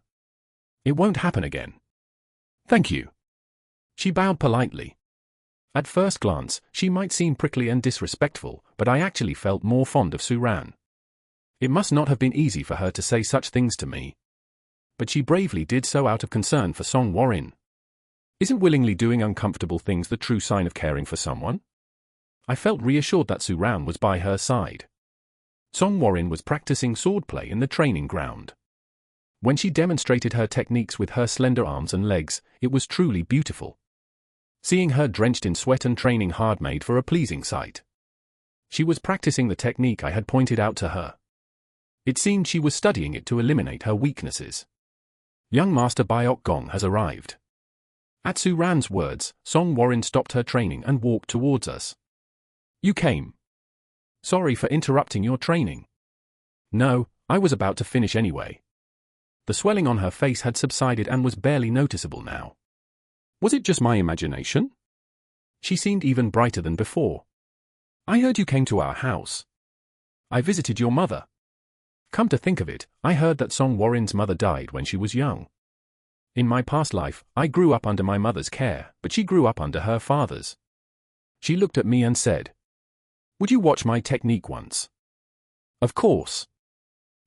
It won't happen again. Thank you. She bowed politely. At first glance, she might seem prickly and disrespectful, but I actually felt more fond of Suran. It must not have been easy for her to say such things to me. But she bravely did so out of concern for Song Warin. Isn't willingly doing uncomfortable things the true sign of caring for someone? I felt reassured that Suran was by her side. Song Warin was practicing swordplay in the training ground. When she demonstrated her techniques with her slender arms and legs, it was truly beautiful. Seeing her drenched in sweat and training hard made for a pleasing sight. She was practicing the technique I had pointed out to her. It seemed she was studying it to eliminate her weaknesses. Young Master Byok Gong has arrived. At Suran's words, Song Warin stopped her training and walked towards us. You came. Sorry for interrupting your training. No, I was about to finish anyway. The swelling on her face had subsided and was barely noticeable now. Was it just my imagination? She seemed even brighter than before. I heard you came to our house. I visited your mother. Come to think of it, I heard that Song Warin's mother died when she was young. In my past life, I grew up under my mother's care, but she grew up under her father's. She looked at me and said, "Would you watch my technique once?" Of course.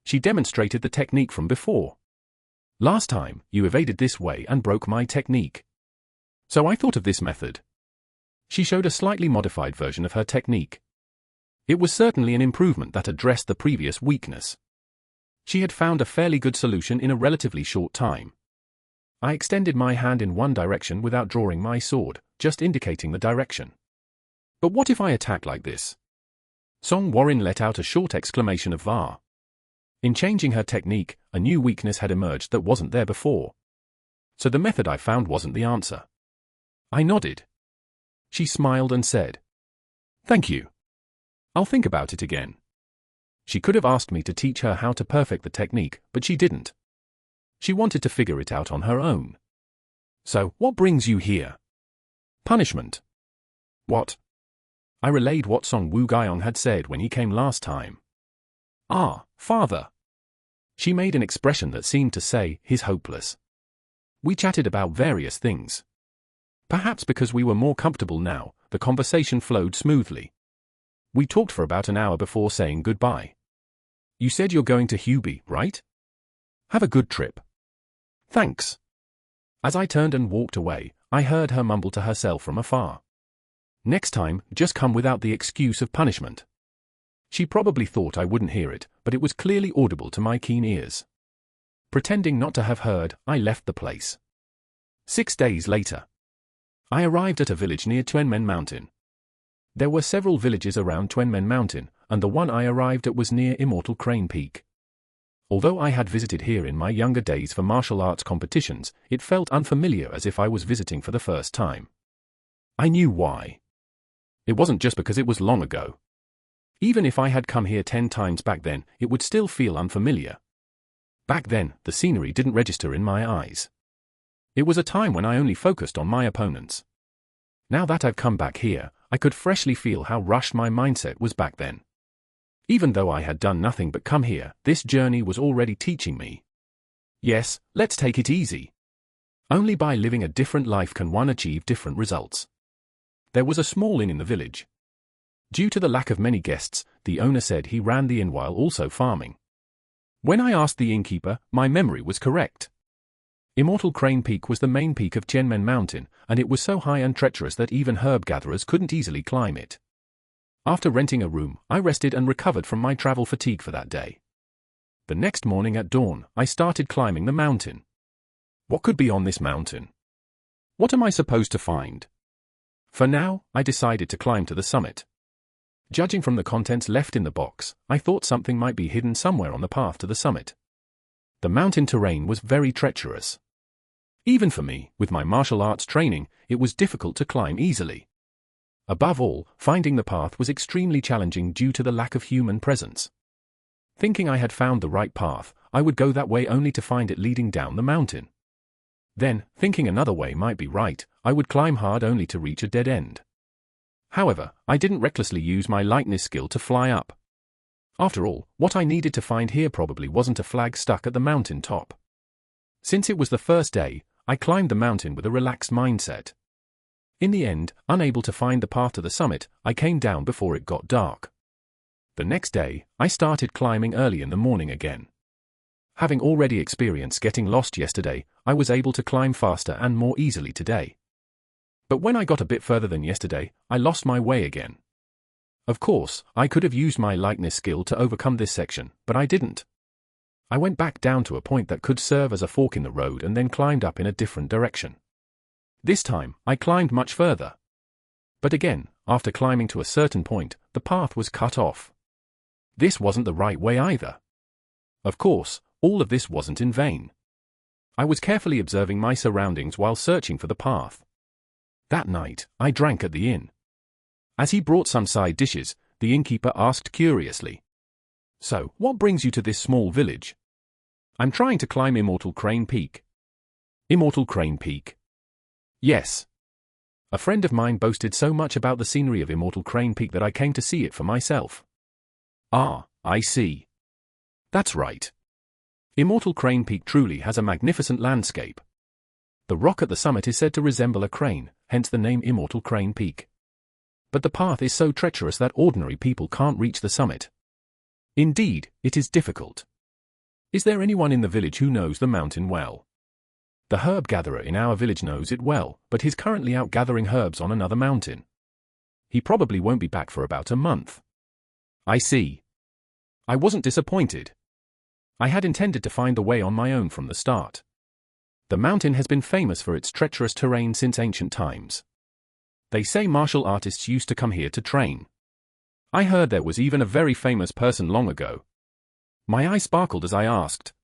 She demonstrated the technique from before. Last time, you evaded this way and broke my technique. So I thought of this method. She showed a slightly modified version of her technique. It was certainly an improvement that addressed the previous weakness. She had found a fairly good solution in a relatively short time. I extended my hand in one direction without drawing my sword, just indicating the direction. But what if I attack like this? Song Warin let out a short exclamation of "var." In changing her technique, a new weakness had emerged that wasn't there before. So the method I found wasn't the answer. I nodded. She smiled and said, "Thank you. I'll think about it again." She could have asked me to teach her how to perfect the technique, but she didn't. She wanted to figure it out on her own. So, what brings you here? Punishment. What? I relayed what Song Woo-gyeong had said when he came last time. Ah, father. She made an expression that seemed to say, he's hopeless. We chatted about various things. Perhaps because we were more comfortable now, the conversation flowed smoothly. We talked for about an hour before saying goodbye. You said you're going to Hubei, right? Have a good trip. Thanks. As I turned and walked away, I heard her mumble to herself from afar. Next time, just come without the excuse of punishment. She probably thought I wouldn't hear it, but it was clearly audible to my keen ears. Pretending not to have heard, I left the place. 6 days later, I arrived at a village near Tuenmen Mountain. There were several villages around Tuenmen Mountain, and the one I arrived at was near Immortal Crane Peak. Although I had visited here in my younger days for martial arts competitions, it felt unfamiliar, as if I was visiting for the first time. I knew why. It wasn't just because it was long ago. Even if I had come here 10 times back then, it would still feel unfamiliar. Back then, the scenery didn't register in my eyes. It was a time when I only focused on my opponents. Now that I've come back here, I could freshly feel how rushed my mindset was back then. Even though I had done nothing but come here, this journey was already teaching me. Yes, let's take it easy. Only by living a different life can one achieve different results. There was a small inn in the village. Due to the lack of many guests, the owner said he ran the inn while also farming. When I asked the innkeeper, my memory was correct. Immortal Crane Peak was the main peak of Tuenmen Mountain, and it was so high and treacherous that even herb gatherers couldn't easily climb it. After renting a room, I rested and recovered from my travel fatigue for that day. The next morning at dawn, I started climbing the mountain. What could be on this mountain? What am I supposed to find? For now, I decided to climb to the summit. Judging from the contents left in the box, I thought something might be hidden somewhere on the path to the summit. The mountain terrain was very treacherous. Even for me, with my martial arts training, it was difficult to climb easily. Above all, finding the path was extremely challenging due to the lack of human presence. Thinking I had found the right path, I would go that way only to find it leading down the mountain. Then, thinking another way might be right, I would climb hard only to reach a dead end. However, I didn't recklessly use my lightness skill to fly up. After all, what I needed to find here probably wasn't a flag stuck at the mountain top. Since it was the first day, I climbed the mountain with a relaxed mindset. In the end, unable to find the path to the summit, I came down before it got dark. The next day, I started climbing early in the morning again. Having already experienced getting lost yesterday, I was able to climb faster and more easily today. But when I got a bit further than yesterday, I lost my way again. Of course, I could have used my lightness skill to overcome this section, but I didn't. I went back down to a point that could serve as a fork in the road and then climbed up in a different direction. This time, I climbed much further. But again, after climbing to a certain point, the path was cut off. This wasn't the right way either. Of course, all of this wasn't in vain. I was carefully observing my surroundings while searching for the path. That night, I drank at the inn. As he brought some side dishes, the innkeeper asked curiously, "So, what brings you to this small village?" "I'm trying to climb Immortal Crane Peak." "Immortal Crane Peak?" "Yes." A friend of mine boasted so much about the scenery of Immortal Crane Peak that I came to see it for myself. "Ah, I see. That's right. Immortal Crane Peak truly has a magnificent landscape. The rock at the summit is said to resemble a crane, hence the name Immortal Crane Peak. But the path is so treacherous that ordinary people can't reach the summit. Indeed, it is difficult. Is there anyone in the village who knows the mountain well?" "The herb gatherer in our village knows it well, but he's currently out gathering herbs on another mountain. He probably won't be back for about a month." "I see." I wasn't disappointed. I had intended to find the way on my own from the start. The mountain has been famous for its treacherous terrain since ancient times. They say martial artists used to come here to train. I heard there was even a very famous person long ago. My eye sparkled as I asked,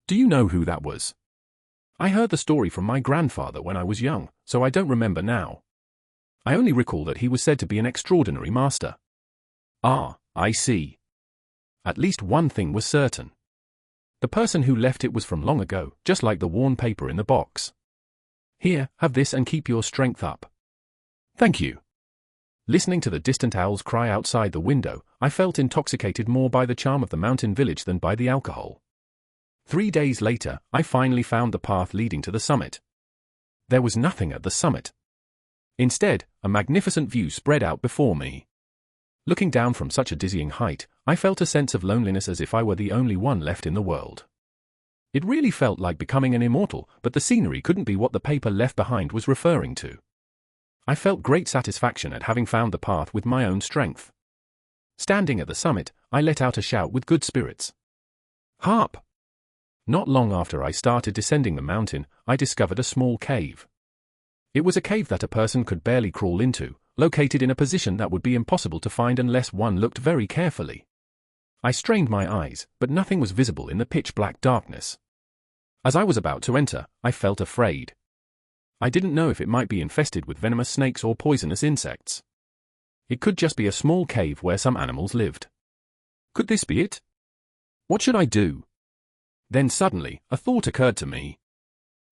"Do you know who that was?" "I heard the story from my grandfather when I was young, so I don't remember now. I only recall that he was said to be an extraordinary master." "Ah, I see." At least one thing was certain. The person who left it was from long ago, just like the worn paper in the box. "Here, have this and keep your strength up." "Thank you." Listening to the distant owls cry outside the window, I felt intoxicated more by the charm of the mountain village than by the alcohol. 3 days later, I finally found the path leading to the summit. There was nothing at the summit. Instead, a magnificent view spread out before me. Looking down from such a dizzying height, I felt a sense of loneliness as if I were the only one left in the world. It really felt like becoming an immortal, but the scenery couldn't be what the paper left behind was referring to. I felt great satisfaction at having found the path with my own strength. Standing at the summit, I let out a shout with good spirits. Harp! Not long after I started descending the mountain, I discovered a small cave. It was a cave that a person could barely crawl into, located in a position that would be impossible to find unless one looked very carefully. I strained my eyes, but nothing was visible in the pitch-black darkness. As I was about to enter, I felt afraid. I didn't know if it might be infested with venomous snakes or poisonous insects. It could just be a small cave where some animals lived. Could this be it? What should I do? Then suddenly, a thought occurred to me.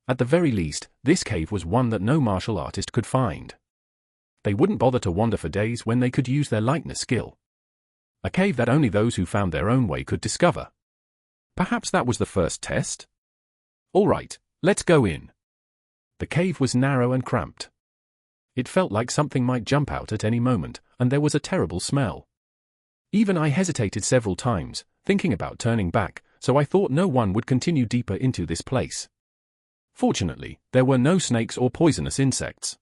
At the very least, this cave was one that no martial artist could find. They wouldn't bother to wander for days when they could use their lightness skill. A cave that only those who found their own way could discover. Perhaps that was the first test? All right, let's go in. The cave was narrow and cramped. It felt like something might jump out at any moment, and there was a terrible smell. Even I hesitated several times, thinking about turning back, so I thought no one would continue deeper into this place. Fortunately, there were no snakes or poisonous insects.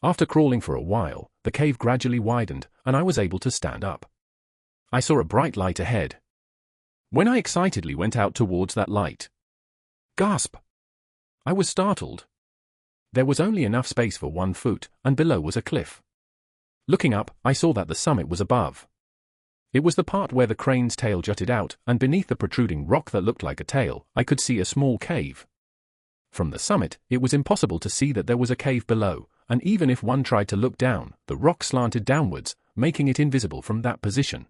After crawling for a while, the cave gradually widened, and I was able to stand up. I saw a bright light ahead. When I excitedly went out towards that light. Gasp! I was startled. There was only enough space for 1 foot, and below was a cliff. Looking up, I saw that the summit was above. It was the part where the crane's tail jutted out, and beneath the protruding rock that looked like a tail, I could see a small cave. From the summit, it was impossible to see that there was a cave below, and even if one tried to look down, the rock slanted downwards, making it invisible from that position.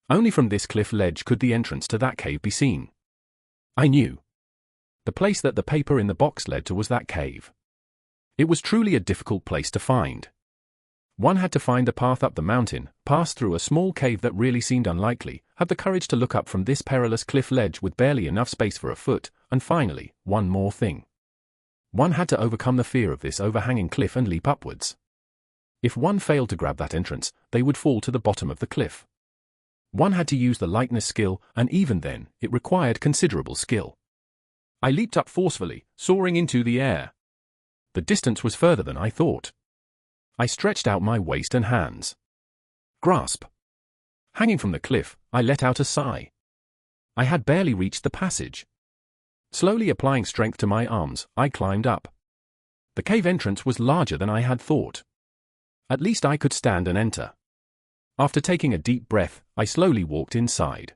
Only from this cliff ledge could the entrance to that cave be seen. I knew. The place that the paper in the box led to was that cave. It was truly a difficult place to find. One had to find the path up the mountain, pass through a small cave that really seemed unlikely, have the courage to look up from this perilous cliff ledge with barely enough space for a foot, and finally, one more thing. One had to overcome the fear of this overhanging cliff and leap upwards. If one failed to grab that entrance, they would fall to the bottom of the cliff. One had to use the lightness skill, and even then, it required considerable skill. I leaped up forcefully, soaring into the air. The distance was further than I thought. I stretched out my waist and hands. Grasp! Hanging from the cliff, I let out a sigh. I had barely reached the passage. Slowly applying strength to my arms, I climbed up. The cave entrance was larger than I had thought. At least I could stand and enter. After taking a deep breath, I slowly walked inside.